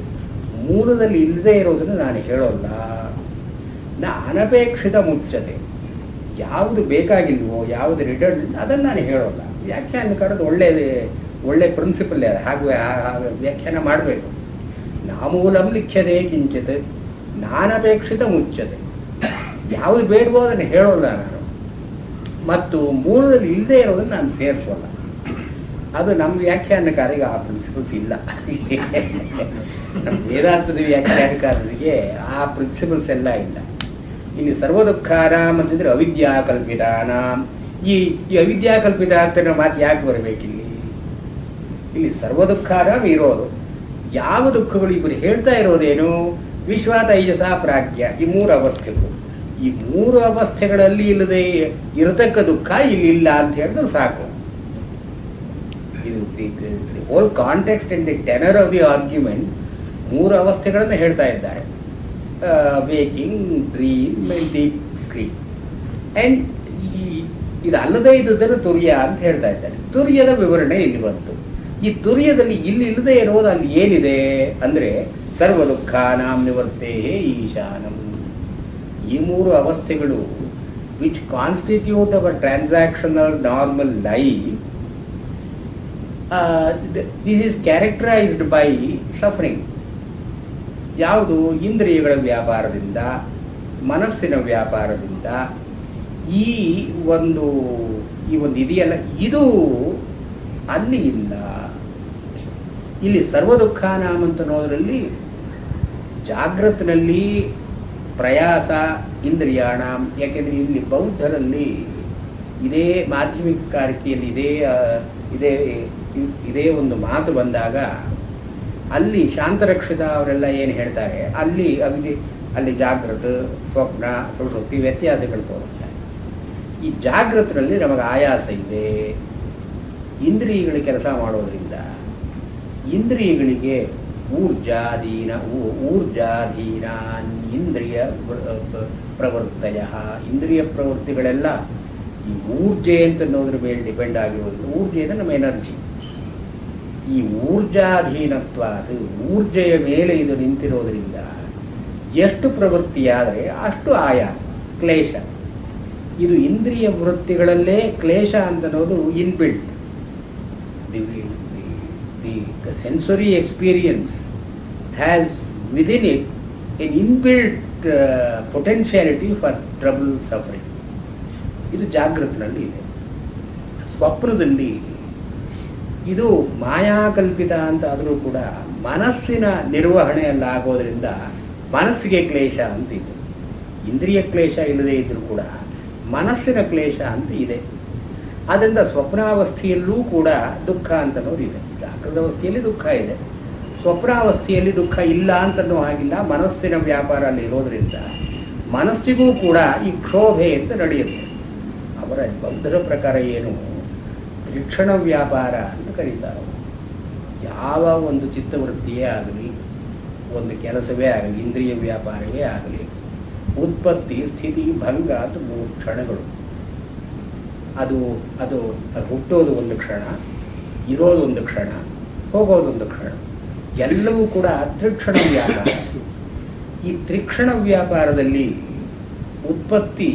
ಮೂಲದಲ್ಲಿ ಇಲ್ಲದೆ ಇರೋದನ್ನು ನಾನು ಹೇಳೋಲ್ಲ. ಅನಪೇಕ್ಷಿತ ಮುಚ್ಚತೆ, ಯಾವುದು ಬೇಕಾಗಿಲ್ವೋ, ಯಾವುದು ರಿಡಂಡ್ ಅದನ್ನು ನಾನು ಹೇಳೋಲ್ಲ. ವ್ಯಾಖ್ಯಾನಕಾರದ್ದು ಒಳ್ಳೆ ಪ್ರಿನ್ಸಿಪಲ್ ಅದು, ಹಾಗೆ ವ್ಯಾಖ್ಯಾನ ಮಾಡಬೇಕು. ನಾಮೂಲಂ ಲಿಖ್ಯತೆ ಕಿಂಚಿತ್ ನಾನಪೇಕ್ಷಿತ ಮುಚ್ಚತೆ, ಯಾವುದು ಬೇಡವೋ ಅದನ್ನು ಹೇಳೋಲ್ಲ ನಾನು, ಮತ್ತು ಮೂಲದಲ್ಲಿ ಇಲ್ಲದೆ ಇರೋದನ್ನು ನಾನು ಸೇರಿಸೋಲ್ಲ. ಅದು ನಮ್ಮ ವ್ಯಾಖ್ಯಾನಕಾರಿಗೆ ಆ ಪ್ರಿನ್ಸಿಪಲ್ಸ್ ಇಲ್ಲ. ನಮ್ಮ ವೇದಾಂತದ ವ್ಯಾಖ್ಯಾನಕಾರರಿಗೆ ಆ ಪ್ರಿನ್ಸಿಪಲ್ಸ್ ಎಲ್ಲ ಇಲ್ಲ. ಇಲ್ಲಿ ಸರ್ವ ದುಃಖಾನಾಂ ಅಂತಂದ್ರೆ ಅವಿದ್ಯಾಕಲ್ಪಿತಾನಾಂ. ಈ ಅವಿದ್ಯಾಕಲ್ಪಿತ ಅಂತ ಮಾತು ಯಾಕೆ ಬರಬೇಕಿಲ್ಲಿ? ಇಲ್ಲಿ ಸರ್ವ ದುಃಖಾನಾಂ ಇರೋದು. ಯಾವ ದುಃಖಗಳು ಇವರು ಹೇಳ್ತಾ ಇರೋದೇನು? ವಿಶ್ವ ತೈಜಸ ಪ್ರಾಜ್ಞ, ಈ ಮೂರು ಅವಸ್ಥೆಗಳು. ಈ ಮೂರು ಅವಸ್ಥೆಗಳಲ್ಲಿ ಇಲ್ಲದೆ ಇರತಕ್ಕ ದುಃಖ ಇಲ್ಲಿಲ್ಲ ಅಂತ ಹೇಳಿದ್ರೆ ಸಾಕು. ಇದು the whole context and the tenor of the argument ಮೂರು ಅವಸ್ಥೆಗಳನ್ನು ಹೇಳ್ತಾ ಇದ್ದಾರೆ. Waking, dream and deep sleep. And ಇದು ಅಲ್ಲದೆ ಇದ್ದುದನ್ನು ತುರ್ಯ ಅಂತ ಹೇಳ್ತಾ ಇದ್ದಾರೆ. ತುರ್ಯದ ವಿವರಣೆ ಇಲ್ಲಿ ಬಂತು. ಈ ತುರ್ಯದಲ್ಲಿ ಇಲ್ಲಿ ಇಲ್ಲದೆ ಇರೋದು ಅಲ್ಲಿ ಏನಿದೆ ಅಂದರೆ ಸರ್ವ ದುಃಖಾನಾಂ ನಿವರ್ತೇ ಈಶಾನಂ. ಈ ಮೂರು ಅವಸ್ಥೆಗಳು which constitute our transactional normal life, this is characterized by suffering. ಯಾವುದು? ಇಂದ್ರಿಯಗಳ ವ್ಯಾಪಾರದಿಂದ, ಮನಸ್ಸಿನ ವ್ಯಾಪಾರದಿಂದ. ಈ ಒಂದು ಇದೆಯಲ್ಲ, ಇದು ಅಲ್ಲಿ ಇಲ್ಲ. ಇಲ್ಲಿ ಸರ್ವ ದುಃಖಾನಾಂ ಅಂತ ಅನ್ನೋದರಲ್ಲಿ ಜಾಗೃತಿನಲ್ಲಿ ಪ್ರಯಾಸ ಇಂದ್ರಿಯಾಣಾಂ. ಯಾಕೆಂದರೆ ಇಲ್ಲಿ ಬೌದ್ಧರಲ್ಲಿ ಇದೇ ಮಾಧ್ಯಮಿಕ ಕಾರಿಕೆಯಲ್ಲಿ ಇದೇ ಒಂದು ಮಾತು ಬಂದಾಗ ಅಲ್ಲಿ ಶಾಂತರಕ್ಷಿತ ಅವರೆಲ್ಲ ಏನು ಹೇಳ್ತಾರೆ, ಅಲ್ಲಿ ಜಾಗೃತ, ಸ್ವಪ್ನ, ಸುಷುಪ್ತಿ ವ್ಯತ್ಯಾಸಗಳು ತೋರಿಸ್ತಾರೆ. ಈ ಜಾಗೃತರಲ್ಲಿ ನಮಗೆ ಆಯಾಸ ಇದೆ. ಇಂದ್ರಿಯಗಳು ಕೆಲಸ ಮಾಡೋದ್ರಿಂದ ಇಂದ್ರಿಯಗಳಿಗೆ ಊರ್ಜಾಧೀನಾನ್ ಇಂದ್ರಿಯ ಪ್ರವೃತ್ತಯ. ಇಂದ್ರಿಯ ಪ್ರವೃತ್ತಿಗಳೆಲ್ಲ ಈ ಊರ್ಜೆ ಅಂತ ಅನ್ನೋದ್ರ ಮೇಲೆ ಡಿಪೆಂಡ್ ಆಗಿರೋದು. ಊರ್ಜೆ ಅಂದರೆ ನಮ್ಮ ಎನರ್ಜಿ. ಈ ಊರ್ಜಾಧೀನತ್ವ, ಅದು ಊರ್ಜೆಯ ಮೇಲೆ ಇದು ನಿಂತಿರೋದ್ರಿಂದ ಎಷ್ಟು ಪ್ರವೃತ್ತಿಯಾದರೆ ಅಷ್ಟು ಆಯಾಸ, ಕ್ಲೇಶ. ಇದು ಇಂದ್ರಿಯ ವೃತ್ತಿಗಳಲ್ಲೇ ಕ್ಲೇಶ ಅಂತನ್ನೋದು inbuilt. The sensory experience has within it an inbuilt potentiality for trouble, suffering. ಇದು ಜಾಗೃತಿನಲ್ಲಿ ಇದೆ. ಸ್ವಪ್ನದಲ್ಲಿ ಇದು ಮಾಯಾಕಲ್ಪಿತ ಅಂತ ಆದರೂ ಕೂಡ ಮನಸ್ಸಿನ ನಿರ್ವಹಣೆಯಲ್ಲಾಗೋದ್ರಿಂದ ಮನಸ್ಸಿಗೆ ಕ್ಲೇಶ ಅಂತ ಇದೆ. ಇಂದ್ರಿಯ ಕ್ಲೇಶ ಇಲ್ಲದೆ ಇದ್ದರೂ ಕೂಡ ಮನಸ್ಸಿನ ಕ್ಲೇಶ ಅಂತ ಇದೆ. ಆದ್ದರಿಂದ ಸ್ವಪ್ನಾವಸ್ಥೆಯಲ್ಲೂ ಕೂಡ ದುಃಖ ಅಂತನೋರು ಇದೆ. ಜಾಗೃತ ಅವಸ್ಥೆಯಲ್ಲಿ ದುಃಖ ಇದೆ, ಸ್ವಪ್ನಾವಸ್ಥೆಯಲ್ಲಿ ದುಃಖ ಇಲ್ಲ ಅಂತನೂ ಆಗಿಲ್ಲ. ಮನಸ್ಸಿನ ವ್ಯಾಪಾರ ಅಲ್ಲಿ ಇರೋದ್ರಿಂದ ಮನಸ್ಸಿಗೂ ಕೂಡ ಈ ಕ್ಷೋಭೆ ಅಂತ ನಡೆಯುತ್ತೆ. ಅವರ ಬೌದ್ಧರ ಪ್ರಕಾರ ಏನು ತ್ರಿಕ್ಷಣ ವ್ಯಾಪಾರ ಅಂತ ಕರೀತಾರೆ. ಯಾವ ಒಂದು ಚಿತ್ತವೃತ್ತಿಯೇ ಆಗಲಿ, ಒಂದು ಕೆಲಸವೇ ಆಗಲಿ, ಇಂದ್ರಿಯ ವ್ಯಾಪಾರವೇ ಆಗಲಿ, ಉತ್ಪತ್ತಿ, ಸ್ಥಿತಿ, ಭಂಗ ಅಂತ 3 ಕ್ಷಣಗಳು. ಅದು ಹುಟ್ಟೋದು ಒಂದು ಕ್ಷಣ, ಇರೋದೊಂದು ಕ್ಷಣ, ಹೋಗೋದೊಂದು ಕ್ಷಣ, ಎಲ್ಲವೂ ಕೂಡ ತ್ರಿಕ್ಷಣ ವ್ಯಾಪಾರ. ಈ ತ್ರಿಕ್ಷಣ ವ್ಯಾಪಾರದಲ್ಲಿ ಉತ್ಪತ್ತಿ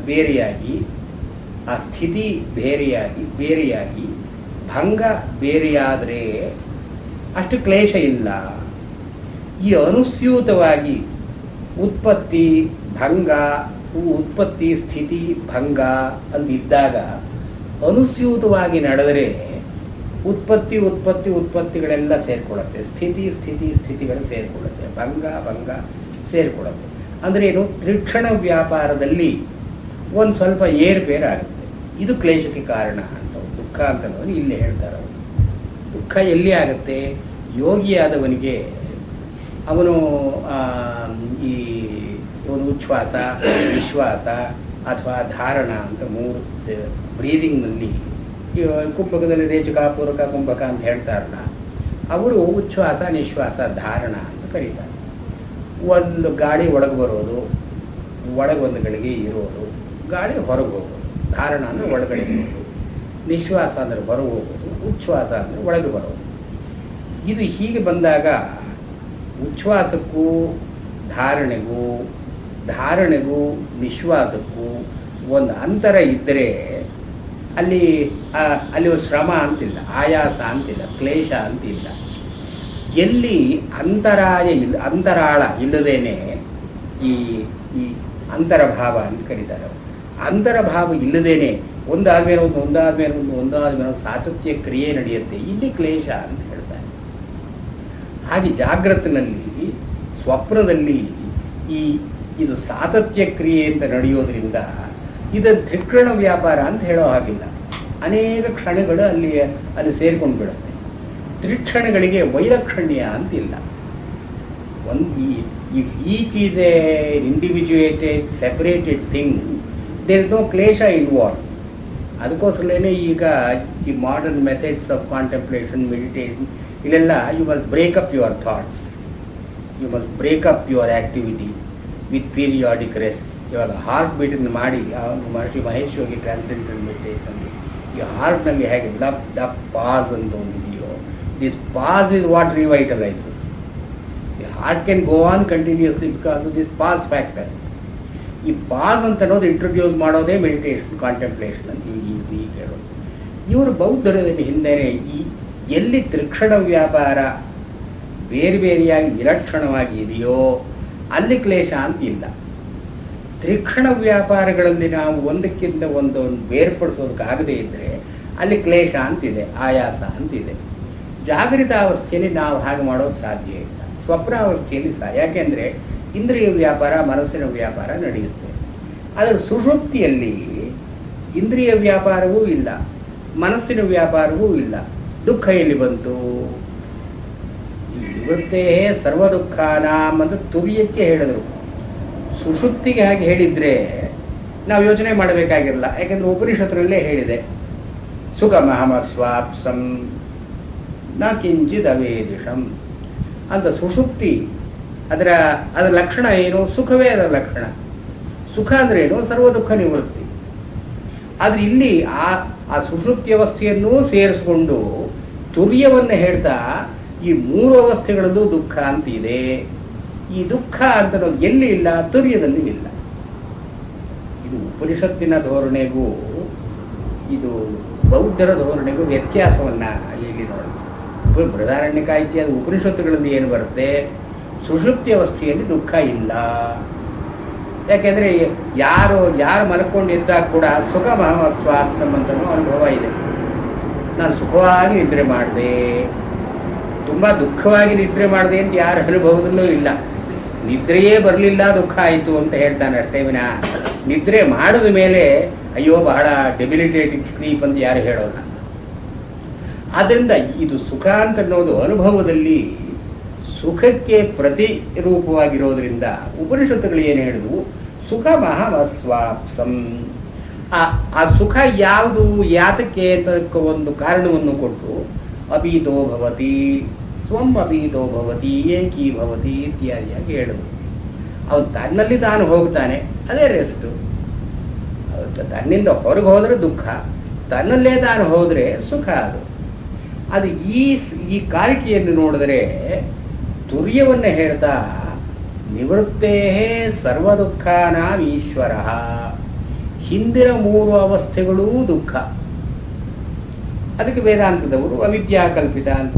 ಬೇರೆಯಾಗಿ, ಆ ಸ್ಥಿತಿ ಬೇರೆಯಾಗಿ ಭಂಗ ಬೇರೆಯಾದರೆ ಅಷ್ಟು ಕ್ಲೇಶ ಇಲ್ಲ. ಈ ಅನುಸ್ಯೂತವಾಗಿ ಉತ್ಪತ್ತಿ ಭಂಗ, ಉತ್ಪತ್ತಿ ಸ್ಥಿತಿ ಭಂಗ ಅಂತಿದ್ದಾಗ ಅನುಸ್ಯೂತವಾಗಿ ನಡೆದರೆ ಉತ್ಪತ್ತಿಗಳೆಲ್ಲ ಸೇರಿಕೊಳ್ಳುತ್ತೆ, ಸ್ಥಿತಿಗಳು ಸೇರಿಕೊಳ್ಳುತ್ತೆ, ಭಂಗ ಸೇರಿಕೊಳ್ಳುತ್ತೆ. ಅಂದರೆ ಏನು, ತ್ರಿಕ್ಷಣ ವ್ಯಾಪಾರದಲ್ಲಿ ಒಂದು ಸ್ವಲ್ಪ ಏರುಪೇರಾಗುತ್ತೆ. ಇದು ಕ್ಲೇಶಕ್ಕೆ ಕಾರಣ ಅಂತ, ದುಃಖ ಅಂತ ಇಲ್ಲೇ ಹೇಳ್ತಾರೆ. ದುಃಖ ಎಲ್ಲಿ ಆಗುತ್ತೆ? ಯೋಗಿಯಾದವನಿಗೆ ಅವನು ಇವನು ಉಚ್ಛ್ವಾಸ, ವಿಶ್ವಾಸ ಅಥವಾ ಧಾರಣ ಅಂತ 3 ಬ್ರೀದಿಂಗ್ನಲ್ಲಿ, ಕುಂಭಕದಲ್ಲಿ ರೇಚಕ, ಪೂರಕ, ಕುಂಭಕ ಅಂತ ಹೇಳ್ತಾರಲ್ಲ, ಅವರು ಉಚ್ಛ್ವಾಸ ನಿಶ್ವಾಸ ಧಾರಣ ಅಂತ ಕರೀತಾರೆ. ಒಂದು ಗಾಳಿ ಒಳಗೆ ಬರೋದು, ಒಳಗೆ ಒಂದು ಗಳಿಗೆ ಇರೋದು, ಗಾಳಿ ಹೊರಗೆ ಹೋಗೋದು. ಧಾರಣ ಅಂದರೆ ಒಳಗಡೆ ಇರೋದು, ನಿಶ್ವಾಸ ಅಂದರೆ ಹೊರಗೆ ಹೋಗೋದು, ಉಚ್ಛ್ವಾಸ ಅಂದರೆ ಒಳಗೆ ಬರೋದು. ಇದು ಹೀಗೆ ಬಂದಾಗ ಉಚ್ಛ್ವಾಸಕ್ಕೂ ಧಾರಣೆಗೂ ನಿಶ್ವಾಸಕ್ಕೂ ಒಂದು ಅಂತರ ಇದ್ದರೆ ಅಲ್ಲಿ ಒಂದು ಶ್ರಮ ಅಂತಿಲ್ಲ, ಆಯಾಸ ಅಂತಿಲ್ಲ, ಕ್ಲೇಶ ಅಂತಿಲ್ಲ. ಎಲ್ಲಿ ಅಂತರಾಳ ಇಲ್ಲದೇನೆ ಈ ಅಂತರಭಾವ ಅಂತ ಕರೀತಾರೆ. ಅಂತರಭಾವ ಇಲ್ಲದೇನೆ ಒಂದಾದ್ಮೇಲೆ ಒಂದು ಸಾತತ್ಯ ಕ್ರಿಯೆ ನಡೆಯುತ್ತೆ, ಇಲ್ಲಿ ಕ್ಲೇಶ ಅಂತ ಹೇಳ್ತಾರೆ. ಹಾಗೆ ಜಾಗೃತಿನಲ್ಲಿ, ಸ್ವಪ್ನದಲ್ಲಿ ಇದು ಸಾತತ್ಯ ಕ್ರಿಯೆ ಅಂತ ನಡೆಯೋದ್ರಿಂದ ಇದು ತ್ರಿಕ್ಷಣ ವ್ಯಾಪಾರ ಅಂತ ಹೇಳೋ ಹಾಗಿಲ್ಲ. ಅನೇಕ ಕ್ಷಣಗಳು ಅಲ್ಲಿ ಸೇರ್ಕೊಂಡು ಬಿಡುತ್ತೆ. ತ್ರಿಕ್ಷಣಗಳಿಗೆ ವೈಲಕ್ಷಣ್ಯ ಅಂತಿಲ್ಲ. If each is a individuated separated thing, there is no ಕ್ಲೇಶ ಇನ್ವಾಲ್ವ್. ಅದಕ್ಕೋಸ್ಕರಲೇ ಈಗ ಈ modern methods of contemplation, meditation, ಇಲ್ಲೆಲ್ಲ you must break up your thoughts, you must break up your activity with periodic rest. ಇವಾಗ heart ಬೀಟನ್ನು ಮಾಡಿ, Maharshi Mahesh Yogi transcendental meditation, ಈ ಹಾರ್ಟ್ನಲ್ಲಿ ಹೇಗೆ ಡಪ್ ಪಾಸ್ ಅಂತ ಒಂದು ಇದೆಯೋ, this pause is what revitalizes. The heart can go on continuously because of this pass factor. ಈ ಪಾಸ್ ಅಂತ ಅನ್ನೋದು ಇಂಟ್ರೊಡ್ಯೂಸ್ ಮಾಡೋದೇ ಮೆಡಿಟೇಷನ್, ಕಾಂಟೆಂಪ್ಲೇಷನ್ ಅಂತ ಈಗ ಹೇಳೋದು. ಇವರು ಬೌದ್ಧರಲ್ಲಿ ಹಿಂದೆಯೇ ಎಲ್ಲಿ ತ್ರಿಕ್ಷಣ ವ್ಯಾಪಾರ ಬೇರೆಯಾಗಿ ವಿಲಕ್ಷಣವಾಗಿ ಇದೆಯೋ ಅಲ್ಲಿ ಕ್ಲೇಶ ಅಂತಿಲ್ಲ. ತ್ರಿಕ್ಷಣ ವ್ಯಾಪಾರಗಳಲ್ಲಿ ನಾವು ಒಂದಕ್ಕಿಂತ ಒಂದು ಬೇರ್ಪಡಿಸೋದಕ್ಕಾಗದೇ ಇದ್ದರೆ ಅಲ್ಲಿ ಕ್ಲೇಶ ಅಂತಿದೆ, ಆಯಾಸ ಅಂತಿದೆ. ಜಾಗೃತಾವಸ್ಥೆಯಲ್ಲಿ ನಾವು ಹಾಗೆ ಮಾಡೋದು ಸಾಧ್ಯ ಇಲ್ಲ, ಸ್ವಪ್ನಾವಸ್ಥೆಯಲ್ಲಿ ಯಾಕೆಂದರೆ ಇಂದ್ರಿಯ ವ್ಯಾಪಾರ, ಮನಸ್ಸಿನ ವ್ಯಾಪಾರ ನಡೆಯುತ್ತೆ. ಆದರೆ ಸುಷುಪ್ತಿಯಲ್ಲಿ ಇಂದ್ರಿಯ ವ್ಯಾಪಾರವೂ ಇಲ್ಲ, ಮನಸ್ಸಿನ ವ್ಯಾಪಾರವೂ ಇಲ್ಲ. ದುಃಖ ಎಲ್ಲಿ ಬಂತು? ನಿವೃತ್ತೇ ಸರ್ವ ದುಃಖಾನಾಂ ಅಂತ ತುರ್ಯಕ್ಕೆ ಹೇಳಿದರು. ಸುಷುಪ್ತಿಗೆ ಹಾಗೆ ಹೇಳಿದರೆ ನಾವು ಯೋಚನೆ ಮಾಡಬೇಕಾಗಿರಲ್ಲ, ಯಾಕೆಂದರೆ ಉಪನಿಷತ್ತರಲ್ಲೇ ಹೇಳಿದೆ, ಸುಖಮಹಮಸ್ವಾಪ್ಸಂ ನ ಕಿಂಚಿದ್ ಅವೇದಿಷಂ ಅಂತ. ಸುಷುಪ್ತಿ ಅದರ ಲಕ್ಷಣ ಏನು? ಸುಖವೇ ಅದರ ಲಕ್ಷಣ. ಸುಖ ಅಂದ್ರೆ ಏನು? ಸರ್ವ ದುಃಖ ನಿವೃತ್ತಿ. ಆದರೆ ಇಲ್ಲಿ ಆ ಸುಷುಪ್ತಿ ಅವಸ್ಥೆಯನ್ನೂ ಸೇರಿಸ್ಕೊಂಡು ತುರ್ಯವನ್ನು ಹೇಳ್ತಾ ಈ 3 ಅವಸ್ಥೆಗಳಲ್ಲೂ ದುಃಖ ಅಂತಿದೆ. ಈ ದುಃಖ ಅಂತ ಎಲ್ಲಿ ಇಲ್ಲ? ತುರ್ಯದಲ್ಲಿ ಇಲ್ಲ. ಇದು ಉಪನಿಷತ್ತಿನ ಧೋರಣೆಗೂ ಇದು ಬೌದ್ಧರ ಧೋರಣೆಗೂ ವ್ಯತ್ಯಾಸವನ್ನು ಇಲ್ಲಿ ನೋಡಿ. ಬೃಹದಾರಣ್ಯಕ ಇತ್ಯಾದಿ ಉಪನಿಷತ್ತುಗಳಲ್ಲಿ ಏನು ಬರುತ್ತೆ? ಸುಷುಪ್ತಿ ಅವಸ್ಥೆಯಲ್ಲಿ ದುಃಖ ಇಲ್ಲ. ಯಾಕೆಂದರೆ ಯಾರು ಮಲ್ಕೊಂಡಿದ್ದಾಗ ಕೂಡ ಸುಖ ಮಹಮಸ್ವಾಪ್ಸಂ ಅಂತನೂ ಅನುಭವ ಇದೆ. ನಾನು ಸುಖವಾಗಿ ನಿದ್ರೆ ಮಾಡಿದೆ, ತುಂಬ ದುಃಖವಾಗಿ ನಿದ್ರೆ ಮಾಡಿದೆ ಅಂತ ಯಾರ ಅನುಭವದಲ್ಲೂ ಇಲ್ಲ. ನಿದ್ರೆಯೇ ಬರಲಿಲ್ಲ, ದುಃಖ ಆಯಿತು ಅಂತ ಹೇಳ್ತಾನೆ ಅಷ್ಟೇ ವಿನ ನಿದ್ರೆ ಮಾಡಿದ ಮೇಲೆ ಅಯ್ಯೋ ಬಹಳ ಡೆಬಿಲಿಟೇಟಿಂಗ್ ಸ್ಲೀಪ್ ಅಂತ ಯಾರು ಹೇಳೋಲ್ಲ. ಆದ್ದರಿಂದ ಇದು ಸುಖ ಅಂತ ಅನ್ನೋದು ಅನುಭವದಲ್ಲಿ ಸುಖಕ್ಕೆ ಪ್ರತಿರೂಪವಾಗಿರೋದ್ರಿಂದ ಉಪನಿಷತ್ತುಗಳು ಏನು ಹೇಳಿದ್ವು? ಸುಖ ಮಹಮಸ್ವಾಪ್ಸಂ. ಆ ಸುಖ ಯಾವುದು, ಯಾತಕ್ಕೆ ಅಂತ ಒಂದು ಕಾರಣವನ್ನು ಕೊಟ್ಟು ಅಪೀತೋ ಭವತಿ, ಸ್ವಂ ಅಪೀತೋ ಭವತಿ, ಏಕೀಭವತಿ ಇತ್ಯಾದಿಯಾಗಿ ಹೇಳಿದ್ರು. ಅವನು ತನ್ನಲ್ಲಿ ತಾನು ಹೋಗ್ತಾನೆ, ಅದೇ ರೆಸ್ಟು. ತನ್ನಿಂದ ಹೊರಗೆ ಹೋದರೆ ದುಃಖ, ತನ್ನಲ್ಲೇ ತಾನು ಹೋದರೆ ಸುಖ ಅದು. ಅದು ಈ ಕಾರಿಕೆಯನ್ನು ನೋಡಿದರೆ ತುರ್ಯವನ್ನು ಹೇಳ್ತಾ ನಿವೃತ್ತೇ ಸರ್ವ ದುಃಖಾನಾಂ ಈಶ್ವರ, ಹಿಂದಿನ 3 ಅವಸ್ಥೆಗಳೂ ದುಃಖ. ಅದಕ್ಕೆ ವೇದಾಂತದವರು ಅವಿದ್ಯಾಕಲ್ಪಿತ ಅಂತ